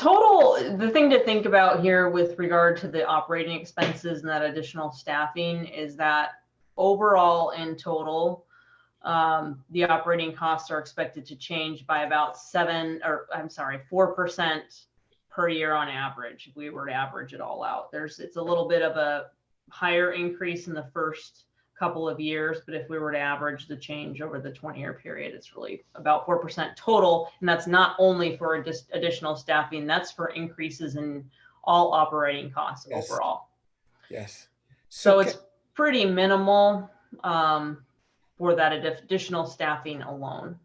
thing to think about here with regard to the operating expenses and that additional staffing is that overall in total, the operating costs are expected to change by about 4% per year on average. If we were to average it all out, it's a little bit of a higher increase in the first couple of years, but if we were to average the change over the 20-year period, it's really about 4% total. And that's not only for additional staffing, that's for increases in all operating costs overall. Yes. So it's pretty minimal. for that additional staffing alone.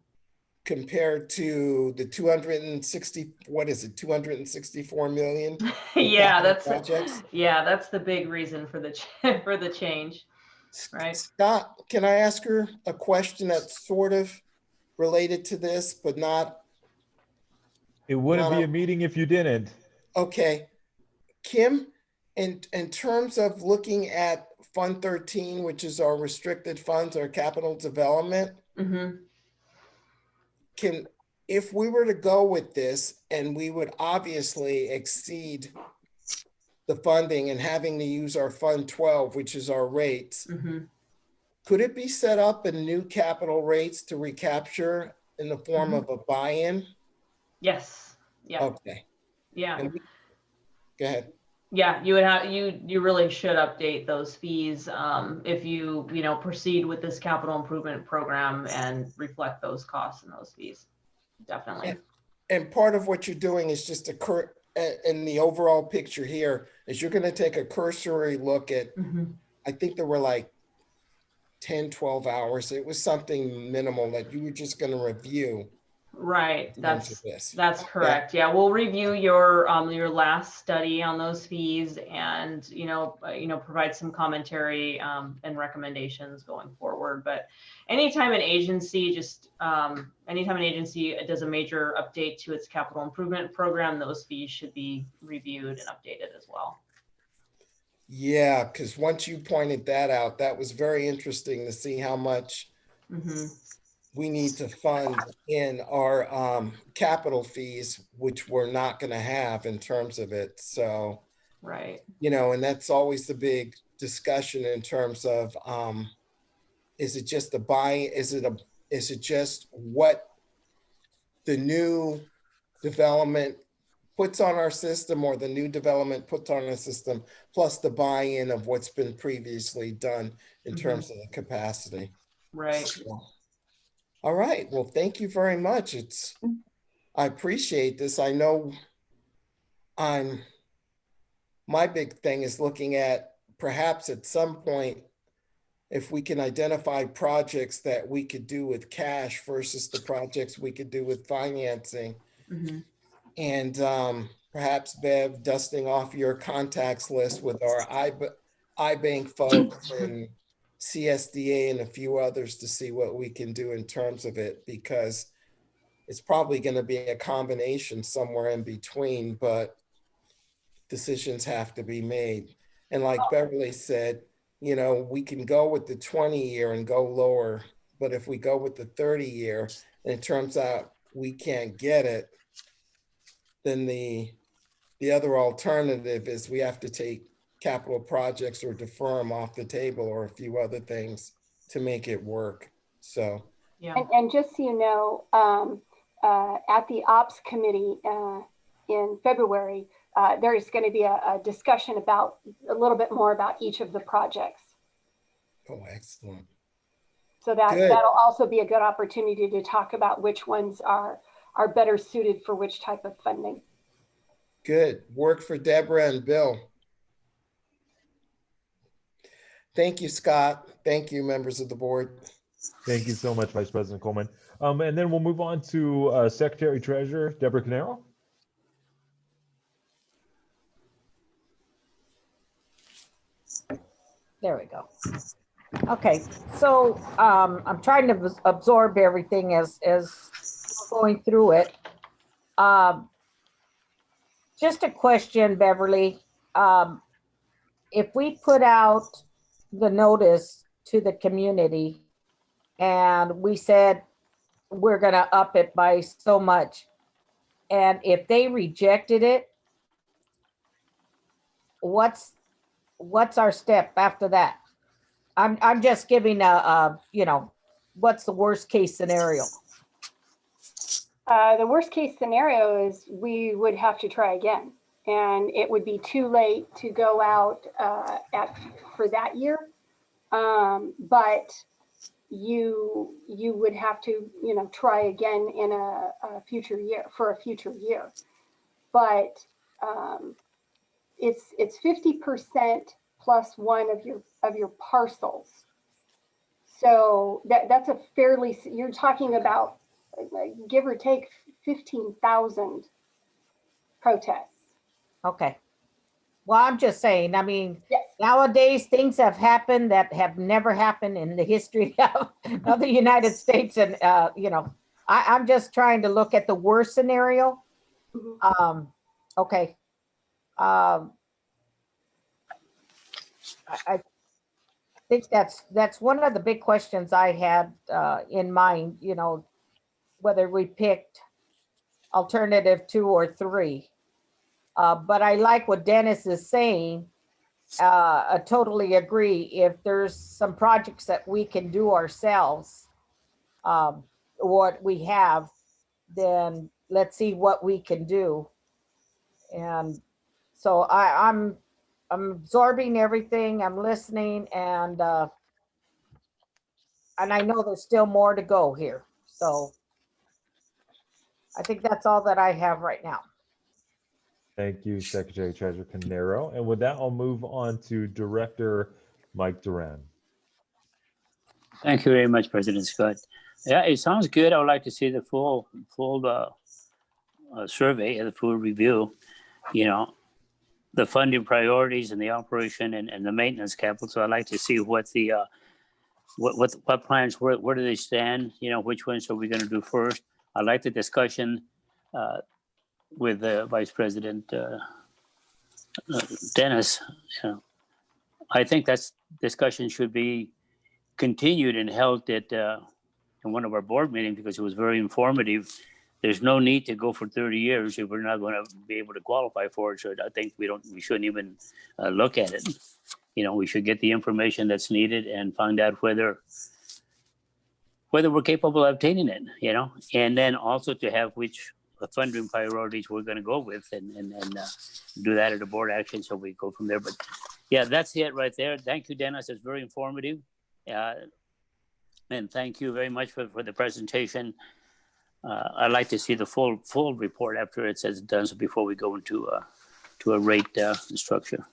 Compared to the 260, what is it, 264 million? Yeah, capital that's projects? that's the big reason for the for the change, right? Scott, can I ask her a question that's sort of related to this, but not? It wouldn't Not be a- a meeting if you didn't. Okay, Kim, in terms of looking at Fund 13, which is our restricted funds, our capital development, Mm-hmm. if we were to go with this, and we would obviously exceed the funding and having to use our Fund 12, which is our rates, Mm-hmm. could it be set up in new capital rates to recapture in the form of a buy-in? Yes. Yeah. Okay. Yeah. And go ahead. Yeah, you would have you really should update those fees if you proceed with this capital improvement program and reflect those costs and those fees. Definitely. And part of what you're doing is just in the overall picture here is you're going to take a cursory look at, Mm-hmm. I think there were like 10, 12 hours. It was something minimal that you were just going to review. Right. In terms of this. That's Okay. correct. Yeah, we'll review your last study on those fees and provide some commentary and recommendations going forward. But anytime an agency does a major update to its capital improvement program, those fees should be reviewed and updated as well. Yeah, because once you pointed that out, that was very interesting to see how much Mm-hmm. we need to fund in our capital fees, which we're not going to have in terms of it. So, Right. and that's always the big discussion in terms of, is it just a buy? Is it just what the new development puts on our system, or the new development puts on our system, plus the buy-in of what's been previously done in terms of the capacity? Right. So, all right. Well, thank you very much. I appreciate this. I know my big thing is looking at perhaps at some point, if we can identify projects that we could do with cash versus the projects we could do with financing. Mm-hmm. And perhaps, Bev, dusting off your contacts list with our iBank folks and CSDA and a few others to see what we can do in terms of it, because it's probably going to be a combination somewhere in between, but decisions have to be made. And like Beverly said, we can go with the 20-year and go lower, but if we go with the 30-year and it turns out we can't get it, then the other alternative is we have to take capital projects or defer them off the table, or a few other things to make it work. So, Yeah. And just so you know, at the ops committee in February, there is going to be a discussion about a little bit more about each of the projects. oh, excellent. So Good. that'll also be a good opportunity to talk about which ones are better suited for which type of funding. Good work for Deborah and Bill. Thank you, Scott. Thank you, members of the board. Thank you so much, Vice President Coleman. And then we'll move on to Secretary Treasurer Deborah Canero. There we go. Okay, so I'm trying to absorb everything as going through it. Just a question, Beverly. If we put out the notice to the community and we said we're going to up it by so much, and if they rejected it, what's our step after that? I'm just giving what's the worst case scenario? The worst case scenario is we would have to try again, and it would be too late to go out for that year. But you would have to try again in a future year, for a future year. But it's 50% plus one of your parcels. So that's a fairly, you're talking about give or take 15,000 protests. Okay. Well, I'm just saying, I mean, Yes. nowadays things have happened that have never happened in the history of the United States. And, you know, I'm just trying to look at the worst scenario. Mhm. Okay. I think that's one of the big questions I had in mind, you know, whether we picked alternative 2 or 3. But I like what Dennis is saying. I totally agree. If there's some projects that we can do ourselves, what we have, then let's see what we can do. And so I'm absorbing everything. I'm listening, and I know there's still more to go here. So I think that's all that I have right now. Thank you, Secretary Treasurer Canero. And with that, I'll move on to Director Mike Duran. Thank you very much, President Scott. Yeah, it sounds good. I would like to see the full survey and the full review. You know, the funding priorities and the operation and the maintenance capital. So I'd like to see what the what plans, where do they stand? You know, which ones are we going to do first? I like the discussion with Vice President Dennis. You know, I think that's discussion should be continued and held at in one of our board meetings because it was very informative. There's no need to go for 30 years if we're not going to be able to qualify for it. So I think we shouldn't even look at it. You know, we should get the information that's needed and find out whether we're capable of obtaining it, you know, and then also to have which funding priorities we're going to go with and do that at a board action. So we go from there. But yeah, that's it right there. Thank you, Dennis. It's very informative. And thank you very much for the presentation. I'd like to see the full report after it says done, so before we go into to a rate structure.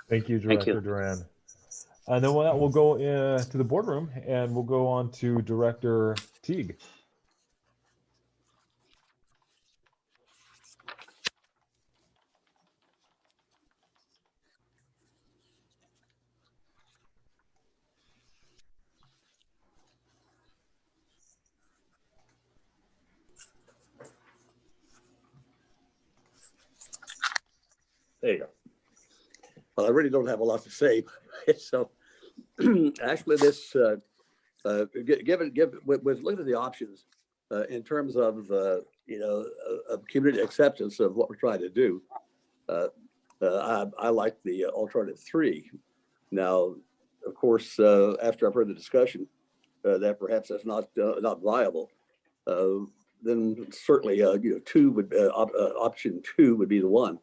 Thank you, Director Duran. And then we'll go to the boardroom and we'll go on to Director Teague. There you go. Well, I really don't have a lot to say. So actually this, with looking at the options in terms of, you know, of community acceptance of what we're trying to do, I like the alternative 3. Now, of course, after I've heard the discussion, that perhaps that's not viable. Then certainly, you know, 2 would option 2 would be the one.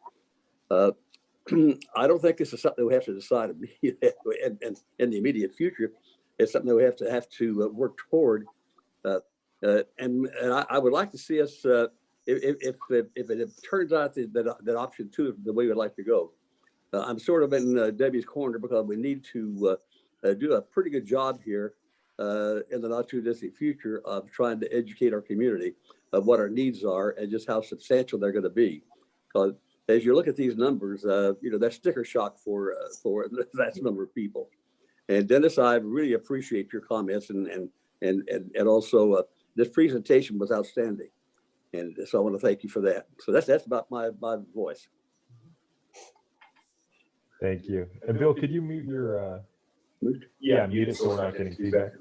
I don't think this is something we have to decide in the immediate future. It's something that we have to work toward. And I would like to see us, if it turns out that option 2 is the way we'd like to go. I'm sort of in Debbie's corner because we need to do a pretty good job here in the not too distant future of trying to educate our community of what our needs are and just how substantial they're going to be. Because as you look at these numbers, you know, that's sticker shock for the vast number of people. And Dennis, I really appreciate your comments and also this presentation was outstanding. And so I want to thank you for that. So that's about my voice. Thank you. And Bill, could you mute your, yeah, mute it so we're not getting feedback.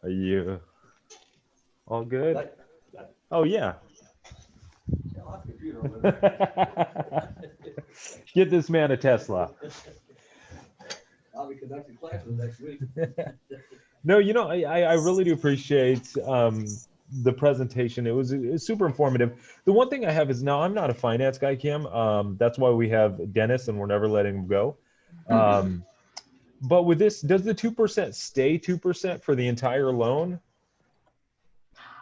Are you all good? Oh, yeah. Get this man a Tesla. I'll be conducting classes next week. No, you know, I really do appreciate the presentation. It was super informative. The one thing I have is now I'm not a finance guy, Kim. That's why we have Dennis and we're never letting him go. But with this, does the 2% stay 2% for the entire loan?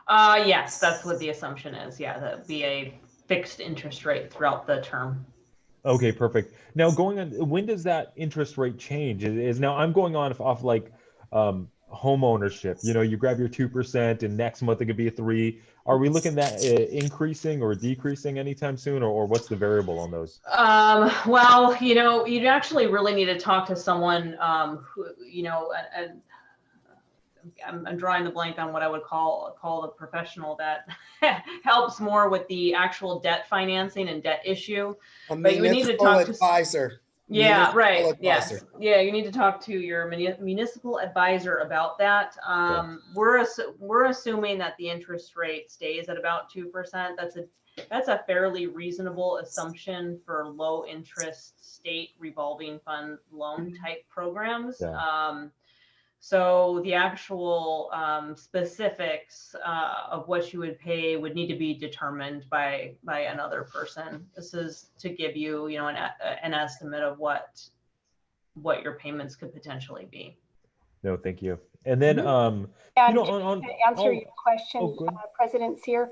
Yes, that's what the assumption is. Yeah, that'd be a fixed interest rate throughout the term. Okay, perfect. Now going on, when does that interest rate change? Is now I'm going on off like home ownership. You know, you grab your 2% and next month it could be a 3. Are we looking at increasing or decreasing anytime soon, or what's the variable on those? Well, you know, you'd actually really need to talk to someone who, you know, and I'm drawing the blank on what I would call the professional that helps more with the actual debt financing and debt issue. A But you would need to municipal talk to, advisor. yeah, Municipal right, advisor. yes, yeah, you need to talk to your municipal advisor about that. We're assuming that the interest rate stays at about 2%. That's a fairly reasonable assumption for low interest state revolving fund loan type programs. Yeah. So the actual specifics of what you would pay would need to be determined by another person. This is to give you, you know, an estimate of what your payments could potentially be. No, thank you. And then, And you know, to answer your question, go ahead. President Sear,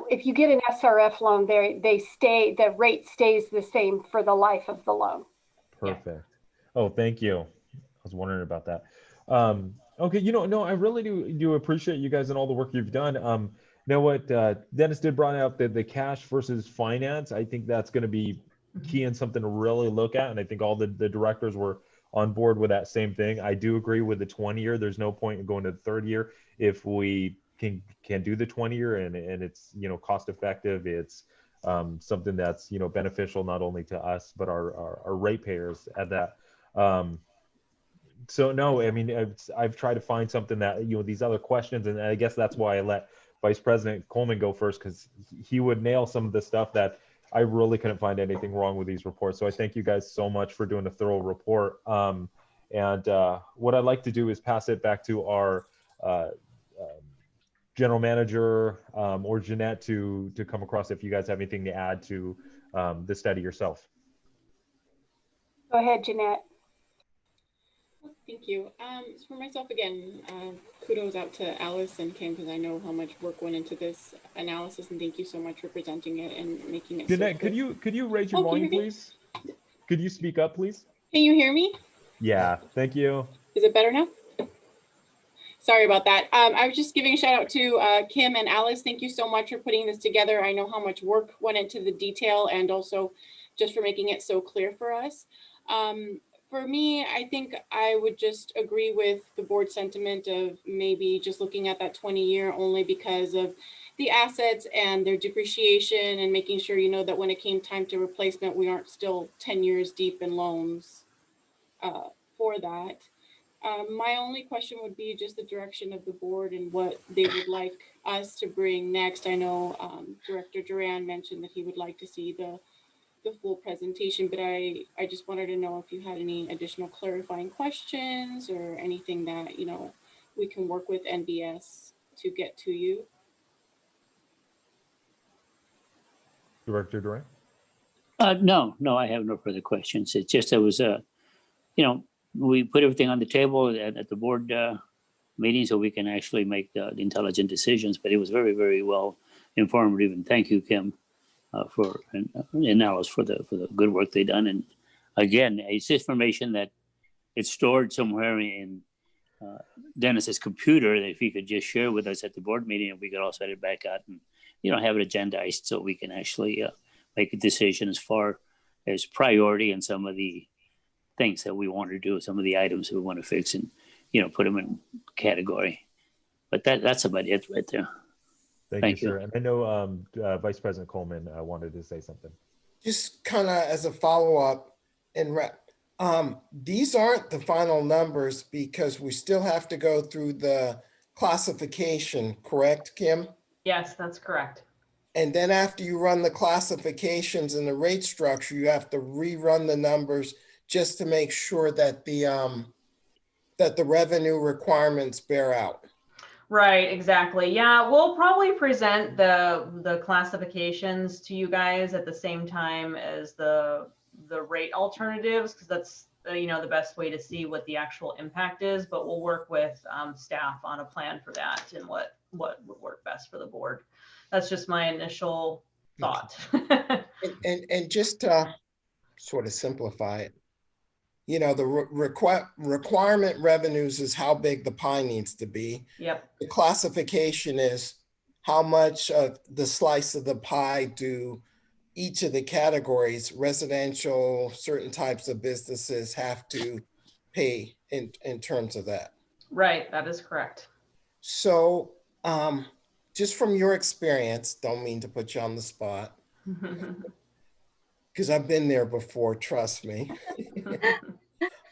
if you get an SRF loan, the rate stays the same for the life of the loan. Perfect. Yeah. Oh, thank you. I was wondering about that. Okay, you know, no, I really do appreciate you guys and all the work you've done. You know what, Dennis did bring up the cash versus finance. I think that's going to be key and something to really look at. And I think all the directors were on board with that same thing. I do agree with the 20-year. There's no point in going to the third year if we can do the 20-year and it's, you know, cost effective. It's something that's, you know, beneficial not only to us but our ratepayers at that. So no, I mean, I've tried to find something that, you know, these other questions, and I guess that's why I let Vice President Coleman go first, because he would nail some of the stuff that I really couldn't find anything wrong with these reports. So I thank you guys so much for doing a thorough report. And what I'd like to do is pass it back to our general manager or Jeanette to come across if you guys have anything to add to the study yourself. Go ahead, Jeanette. Thank you. For myself, again, kudos out to Alice and Kim, because I know how much work went into this analysis, and thank you so much for presenting it and making it. Jeanette, so could you raise your volume, please? Could you speak up, please? Can you hear me? Yeah, thank you. Is it better now? Sorry about that. I was just giving a shout out to Kim and Alice. Thank you so much for putting this together. I know how much work went into the detail and also just for making it so clear for us. For me, I think I would just agree with the board sentiment of maybe just looking at that 20-year only because of the assets and their depreciation and making sure, you know, that when it came time to replacement, we aren't still 10 years deep in loans for that. My only question would be just the direction of the board and what they would like us to bring next. I know Director Duran mentioned that he would like to see the full presentation, but I just wanted to know if you had any additional clarifying questions or anything that, you know, we can work with NBS to get to you. Director Duran? No, I have no further questions. It's just, it was, you know, we put everything on the table at the board meeting so we can actually make the intelligent decisions, but it was very, very well informative. And thank you, Kim, and Alice for the good work they done. And again, it's information that it's stored somewhere in Dennis's computer that if he could just share with us at the board meeting, and we could all set it back out and, you know, have it agendized so we can actually make a decision as far as priority and some of the things that we want to do, some of the items that we want to fix, and, you know, put them in category. But that's about it right there. Thank you, sir. And I know Vice President Coleman wanted to say something. Just kind of as a follow-up and these aren't the final numbers because we still have to go through the classification, correct, Kim? Yes, that's correct. And then after you run the classifications and the rate structure, you have to rerun the numbers just to make sure that the revenue requirements bear out. Right, exactly. Yeah, we'll probably present the classifications to you guys at the same time as the rate alternatives, because that's you know, the best way to see what the actual impact is. But we'll work with staff on a plan for that and what what would work best for the board. That's just my initial thought. And just to sort of simplify it, you know, the requirement revenues is how big the pie needs to be. Yep. The classification is how much of the slice of the pie do each of the categories, residential, certain types of businesses have to pay in terms of that. Right, that is correct. So just from your experience, don't mean to put you on the spot, because I've been there before, trust me.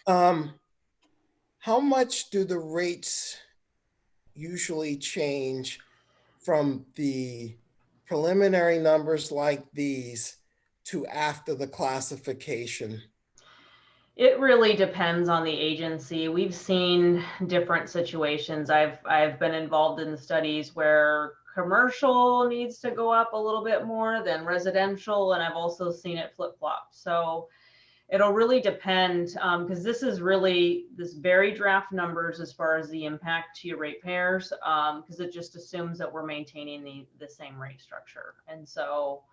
How much do the rates usually change from the preliminary numbers like these to after the classification? It really depends on the agency. We've seen different situations. I've been involved in the studies where commercial needs to go up a little bit more than residential, and I've also seen it flip-flop. So it'll really depend, because this is really this very draft numbers as far as the impact to your ratepayers, because it just assumes that we're maintaining the same rate structure. And so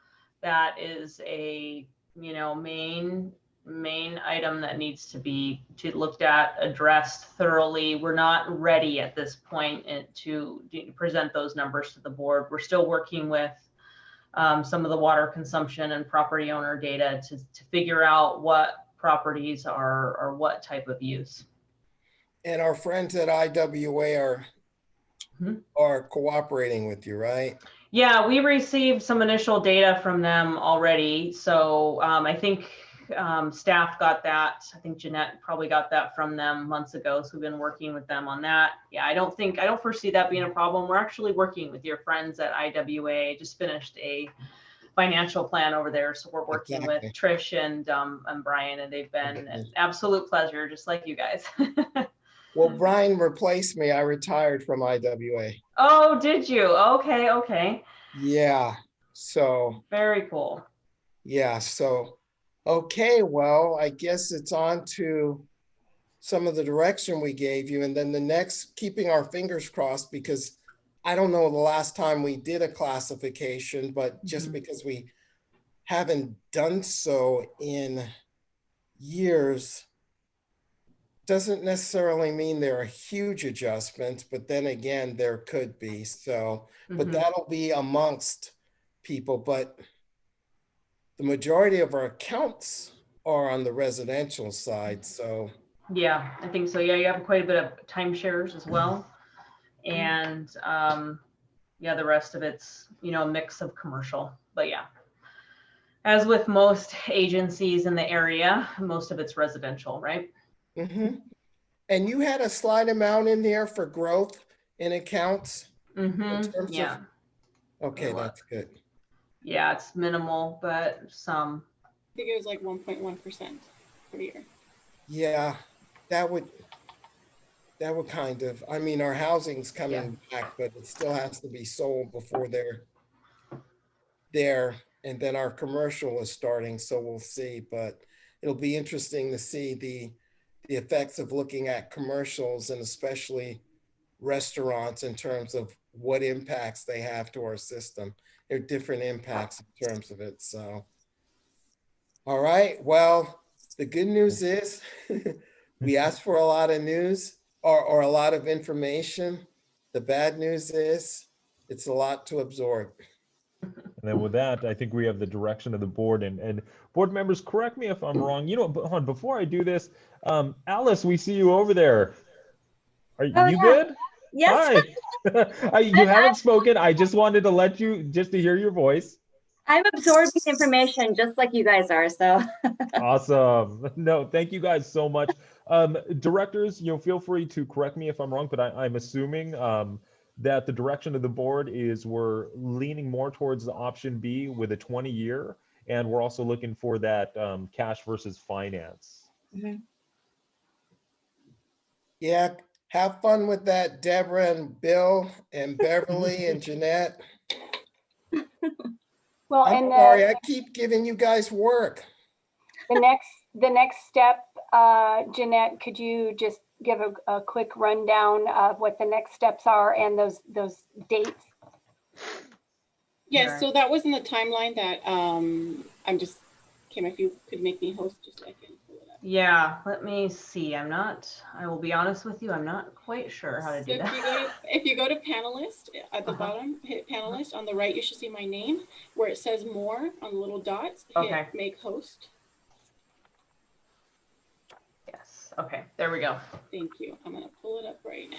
that is a, you know, main item that needs to be looked at, addressed thoroughly. We're not ready at this point to present those numbers to the board. We're still working with some of the water consumption and property owner data to figure out what properties are what type of use. And our friends at IWA are cooperating with you, right? Yeah, we received some initial data from them already. So I think staff got that. I think Jeanette probably got that from them months ago. So we've been working with them on that. Yeah, I don't foresee that being a problem. We're actually working with your friends at IWA. Just finished a financial plan over there. So we're working with Trish and Brian, and they've been an absolute pleasure, just like you guys. Well, Brian replaced me. I retired from IWA. Oh, did you? Okay, okay. Yeah. So. Very cool. Yeah. So, okay. Well, I guess it's on to some of the direction we gave you. And then the next, keeping our fingers crossed, because I don't know the last time we did a classification, but just because we haven't done so in years, doesn't necessarily mean there are huge adjustments, but then again, there could be. So, but that'll be amongst people, but the majority of our accounts are on the residential side. So yeah, I think so. Yeah, you have quite a bit of timeshares as well. And yeah, the rest of it's, you know, a mix of commercial, but yeah. As with most agencies in the area, most of it's residential, right? And you had a slight amount in there for growth in accounts? Yeah. Okay, that's good. Yeah, it's minimal, but some. I think it was like 1.1% per year. Yeah, that would kind of, I mean, our housing's coming back, but it still has to be sold before they're there. And then our commercial is starting, so we'll see. But it'll be interesting to see the effects of looking at commercials and especially restaurants in terms of what impacts they have to our system. There are different impacts in terms of it. So, all right. Well, the good news is we asked for a lot of news or a lot of information. The bad news is it's a lot to absorb. And then with that, I think we have the direction of the board, and board members, correct me if I'm wrong. You know, hold on, before I do this, Alice, we see you over there. Are you good? Yes. Hi. You haven't spoken. I just wanted to let you, just to hear your voice. I'm absorbing information just like you guys are, so. Awesome. No, thank you guys so much. Directors, you know, feel free to correct me if I'm wrong, but I'm assuming that the direction of the board is we're leaning more towards the option B with a 20-year, and we're also looking for that cash versus finance. Yeah, have fun with that, Deborah and Bill and Beverly and Jeanette. Well, I'm sorry, I keep giving you guys work. the next step, Jeanette, could you just give a quick rundown of what the next steps are and those dates? Yes, Right. so that was in the timeline that I'm just, Kim, if you could make me host just so I can pull it up. Yeah, let me see. I will be honest with you, I'm not quite sure how to So do that. if you go to panelist at the Uh-huh. bottom, hit panelist. On the right, you should see my name where it says more on the little dots. Hit Okay. make host. Yes, okay, there we go. Thank you. I'm gonna pull it up right now.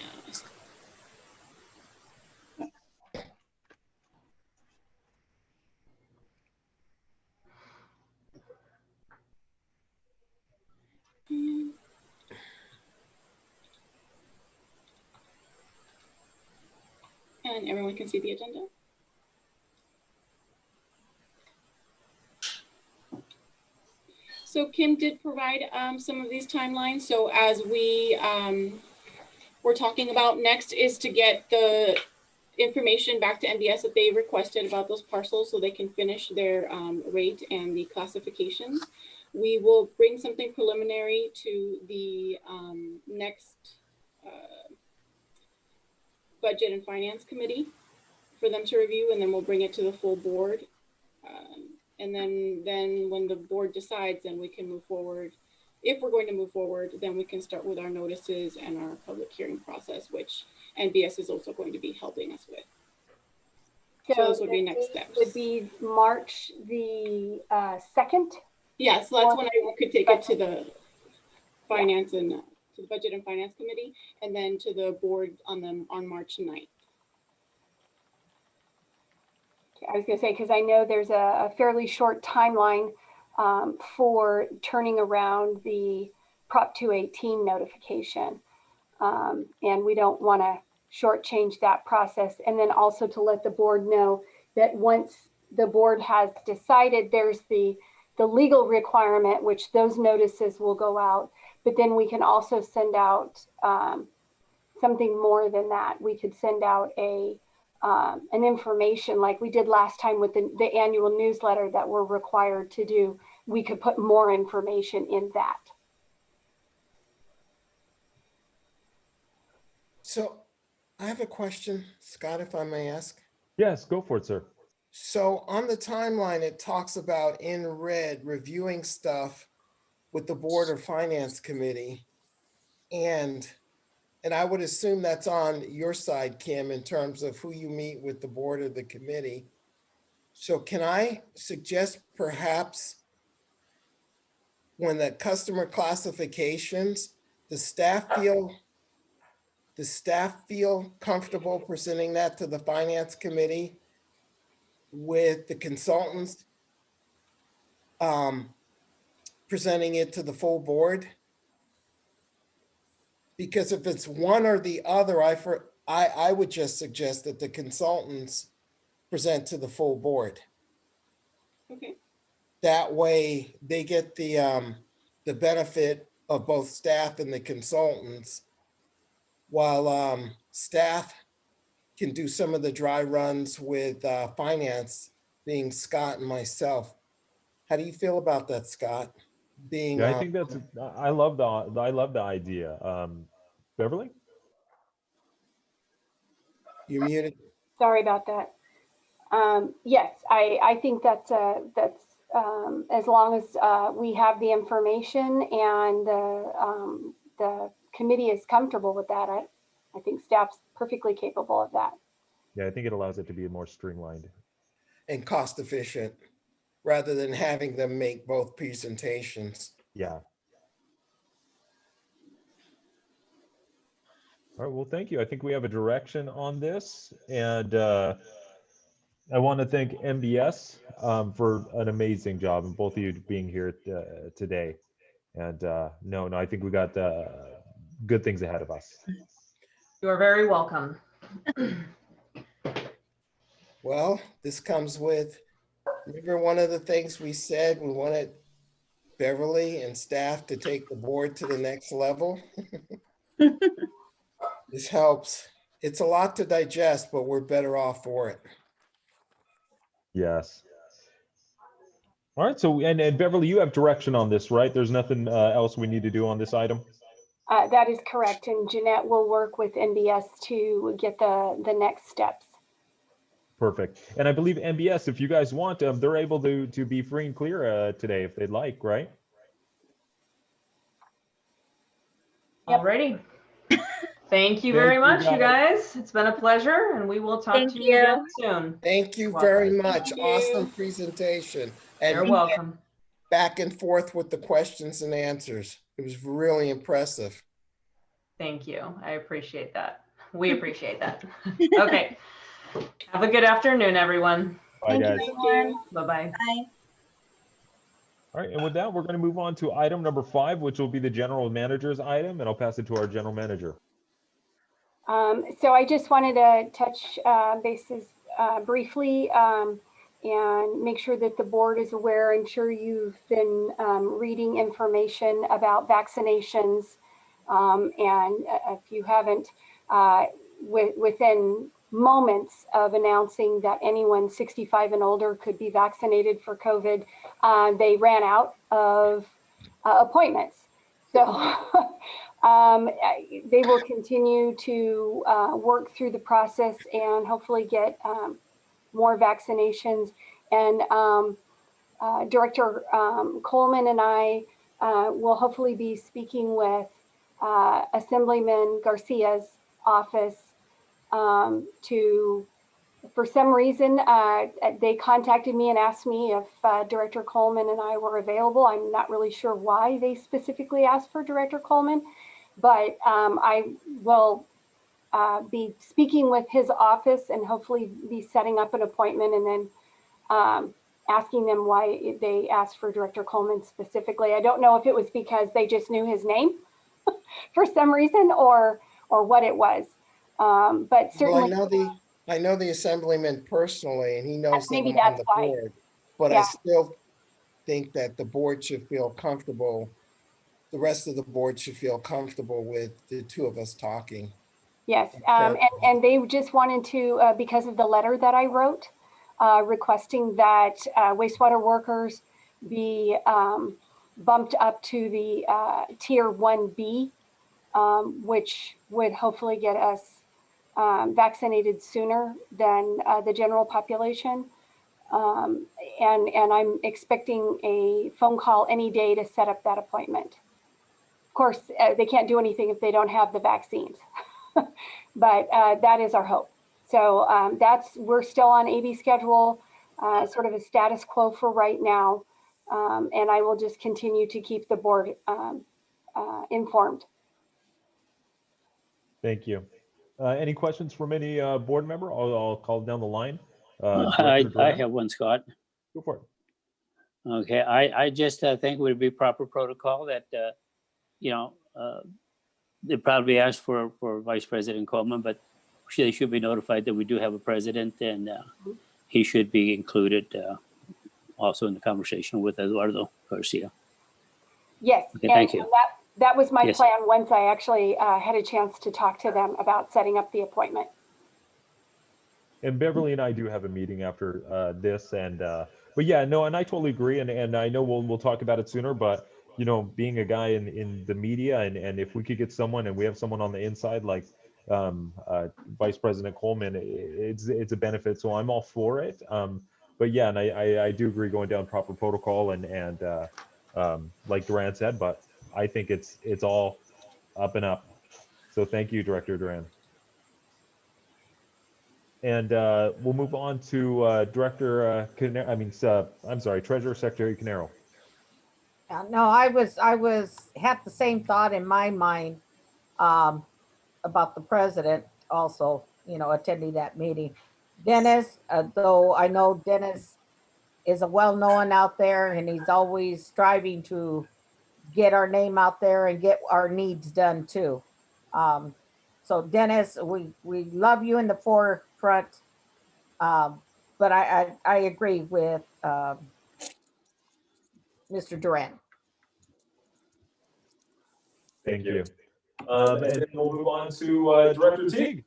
And everyone can see the agenda. So Kim did provide some of these timelines. So as we're talking about next is to get the information back to MBS that they requested about those parcels so they can finish their rate and the classifications. We will bring something preliminary to the next Budget and Finance Committee for them to review, and then we'll bring it to the full board. And then when the board decides, then we can move forward. If we're going to move forward, then we can start with our notices and our public hearing process, which NBS is also going to be helping us with. So those would be next steps. Would be March the 2nd. Yeah, so that's when I could take it to the finance and to the Budget and Finance Committee, and then to the board on March 9th. I was going to say, because I know there's a fairly short timeline for turning around the Prop 218 notification. And we don't want to shortchange that process. And then also to let the board know that once the board has decided, there's the legal requirement, which those notices will go out. But then we can also send out something more than that. We could send out an information like we did last time with the annual newsletter that we're required to do. We could put more information in that. So I have a question, Scott, if I may ask. Yes, go for it, sir. So on the timeline, it talks about in red reviewing stuff with the Board of Finance Committee. And I would assume that's on your side, Kim, in terms of who you meet with the board or the committee. So can I suggest perhaps when the customer classifications, the staff feel comfortable presenting that to the Finance Committee with the consultants presenting it to the full board? Because if it's one or the other, I would just suggest that the consultants present to the full board. Okay. That way they get the benefit of both staff and the consultants, while staff can do some of the dry runs with finance, being Scott and myself. How do you feel about that, Scott? Being Yeah, I think that's, I love the idea. Beverly? you're muted. Sorry about that. Yes, I think that's as long as we have the information and the committee is comfortable with that, I think staff's perfectly capable of that. Yeah, I think it allows it to be more streamlined. And cost efficient, rather than having them make both presentations. Yeah. All right, well, thank you. I think we have a direction on this, and I want to thank MBS for an amazing job and both of you being here today. And no, I think we got good things ahead of us. You are very welcome. Well, this comes with, remember one of the things we said, we wanted Beverly and staff to take the board to the next level. This helps. It's a lot to digest, but we're better off for it. Yes. All right, so and Beverly, you have direction on this, right? There's nothing else we need to do on this item? That is correct. And Jeanette will work with NBS to get the next steps. Perfect. And I believe MBS, if you guys want, they're able to be free and clear today if they'd like, right? Yep. Alrighty. Thank you Thank very you, much, you guys. guys. It's been a pleasure, and we will talk Thank to you you. again soon. Thank you Welcome. very much. Thank you. Awesome presentation. You're And welcome. back and forth with the questions and answers. It was really impressive. Thank you. I appreciate that. We appreciate that. Okay. Have a good afternoon, everyone. Bye, Thank you, guys. everyone. Bye-bye. Bye. All right, and with that, we're going to move on to item number 5, which will be the general manager's item, and I'll pass it to our general manager. So I just wanted to touch bases briefly and make sure that the board is aware. I'm sure you've been reading information about vaccinations. And if you haven't, within moments of announcing that anyone 65 and older could be vaccinated for COVID, they ran out of appointments. So they will continue to work through the process and hopefully get more vaccinations. And Director Coleman and I will hopefully be speaking with Assemblyman Garcia's office to, for some reason, they contacted me and asked me if Director Coleman and I were available. I'm not really sure why they specifically asked for Director Coleman, but I will be speaking with his office and hopefully be setting up an appointment and then asking them why they asked for Director Coleman specifically. I don't know if it was because they just knew his name for some reason or what it was. But certainly, Well, I know the assemblyman personally, and he knows that maybe I'm on that's the why. board. But I Yeah. still think that the board should feel comfortable. The rest of the board should feel comfortable with the two of us talking. Yes, and they just wanted to, because of the letter that I wrote, requesting that wastewater workers be bumped up to the tier 1B, which would hopefully get us vaccinated sooner than the general population. And I'm expecting a phone call any day to set up that appointment. Of course, they can't do anything if they don't have the vaccines, but that is our hope. So we're still on AB schedule, sort of a status quo for right now. And I will just continue to keep the board informed. Thank you. Any questions from any board member? I'll call down the line. I Director Duran? have one, Scott. Go for it. Okay, I just think it would be proper protocol that, they probably asked for Vice President Coleman, but they should be notified that we do have a president, and he should be included also in the conversation with Eduardo Garcia. Yes, Okay, thank you. And that was my Yes. plan once I actually had a chance to talk to them about setting up the appointment. And Beverly and I do have a meeting after this, and but yeah, no, and I totally agree, and I know we'll talk about it sooner, but being a guy in the media, and if we could get someone, and we have someone on the inside like Vice President Coleman, it's a benefit, so I'm all for it. But yeah, and I do agree going down proper protocol, and like Duran said, but I think it's all up and up. So thank you, Director Duran. And we'll move on to Director Treasurer Secretary Canero. No, I had the same thought in my mind about the president also, attending that meeting. Dennis, though I know Dennis is a well-known out there, and he's always striving to get our name out there and get our needs done too. So Dennis, we love you in the forefront, but I agree with Mr. Duran. Thank you. And then we'll move on to Director Teague.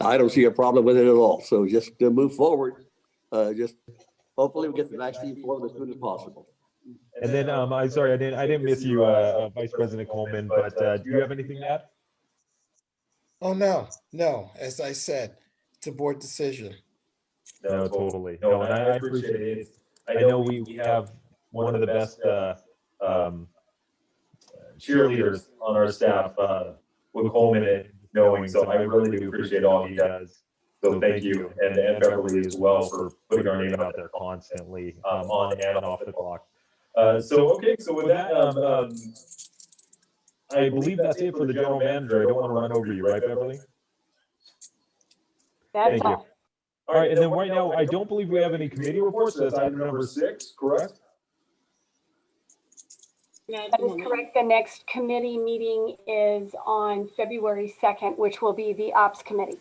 I don't see a problem with it at all. So just move forward. Just hopefully we get the vaccine for them as soon as possible. And then I'm sorry, I didn't miss you, Vice President Coleman, but do you have anything to add? Oh, no. As I said, it's a board decision. No, totally. No, and I appreciate it. I know we have one of the best cheerleaders on our staff with Coleman and knowing, so I really do appreciate all he does. So thank you, and Beverly as well for putting our name out there constantly on and off the clock. So with that, I believe that's it for the general manager. I don't want to run over you, right, Beverly? That's Thank you. all. All right, and then right now, I don't believe we have any committee reports. So that's item number 6, correct? Yeah, That is correct. The next committee meeting is on February 2nd, which will be the Ops Committee.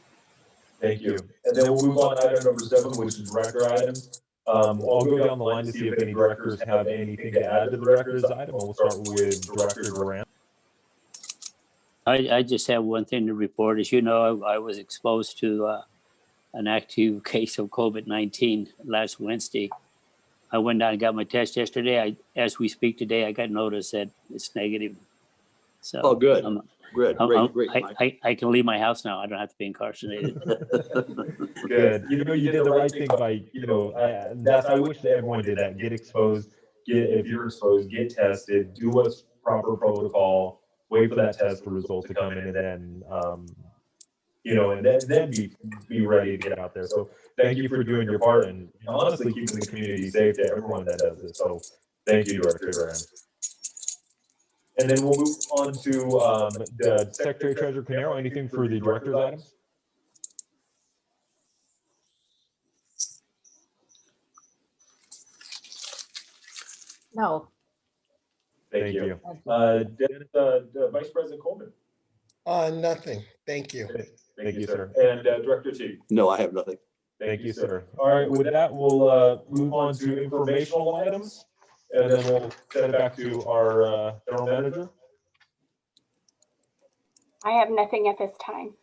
Thank you. And then we'll move on to item number 7, which is director items. I'll go down the line to see if any directors have anything to add to the director's item. We'll start with Director Duran. I just have one thing to report. As you know, I was exposed to an active case of COVID-19 last Wednesday. I went down and got my test yesterday. As we speak today, I got notice that it's negative. So Oh, good. Great, Mike. I can leave my house now. I don't have to be incarcerated. Good. You know, you did the right thing by, I wish that everyone did that. Get exposed. If you're exposed, get tested. Do what's proper protocol. Wait for that test results to come in, and then, and then be ready to get out there. So thank you for doing your part and honestly keeping the community safe to everyone that does this. So thank you, Director Duran. And then we'll move on to the Secretary Treasurer Canero. Anything for the director's items? No. Thank you. Vice President Coleman. Nothing. Thank you. Thank you, sir. And Director T. No, I have nothing. Thank you, sir. All right, with that, we'll move on to informational items, and then we'll send it back to our general manager. I have nothing at this time.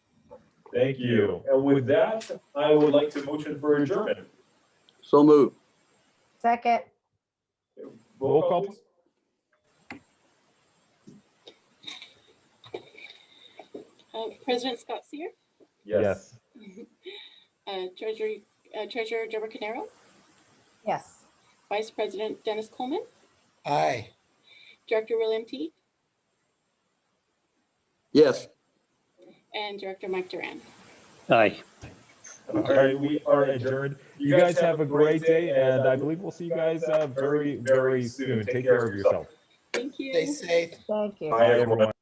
Thank you. And with that, I would like to motion for adjournment. So moved. Second. Roll call, please. President Scott Sear, Yes. Treasurer Deborah Canero, Yes. Vice President Dennis Coleman, Aye. Director William T, Yes. and Director Mike Duran. Aye. All right, we are adjourned. You guys have a great day, and I believe we'll see you guys very, very soon. Take care of yourself. Thank you. Stay safe. Thank you. Bye, everyone.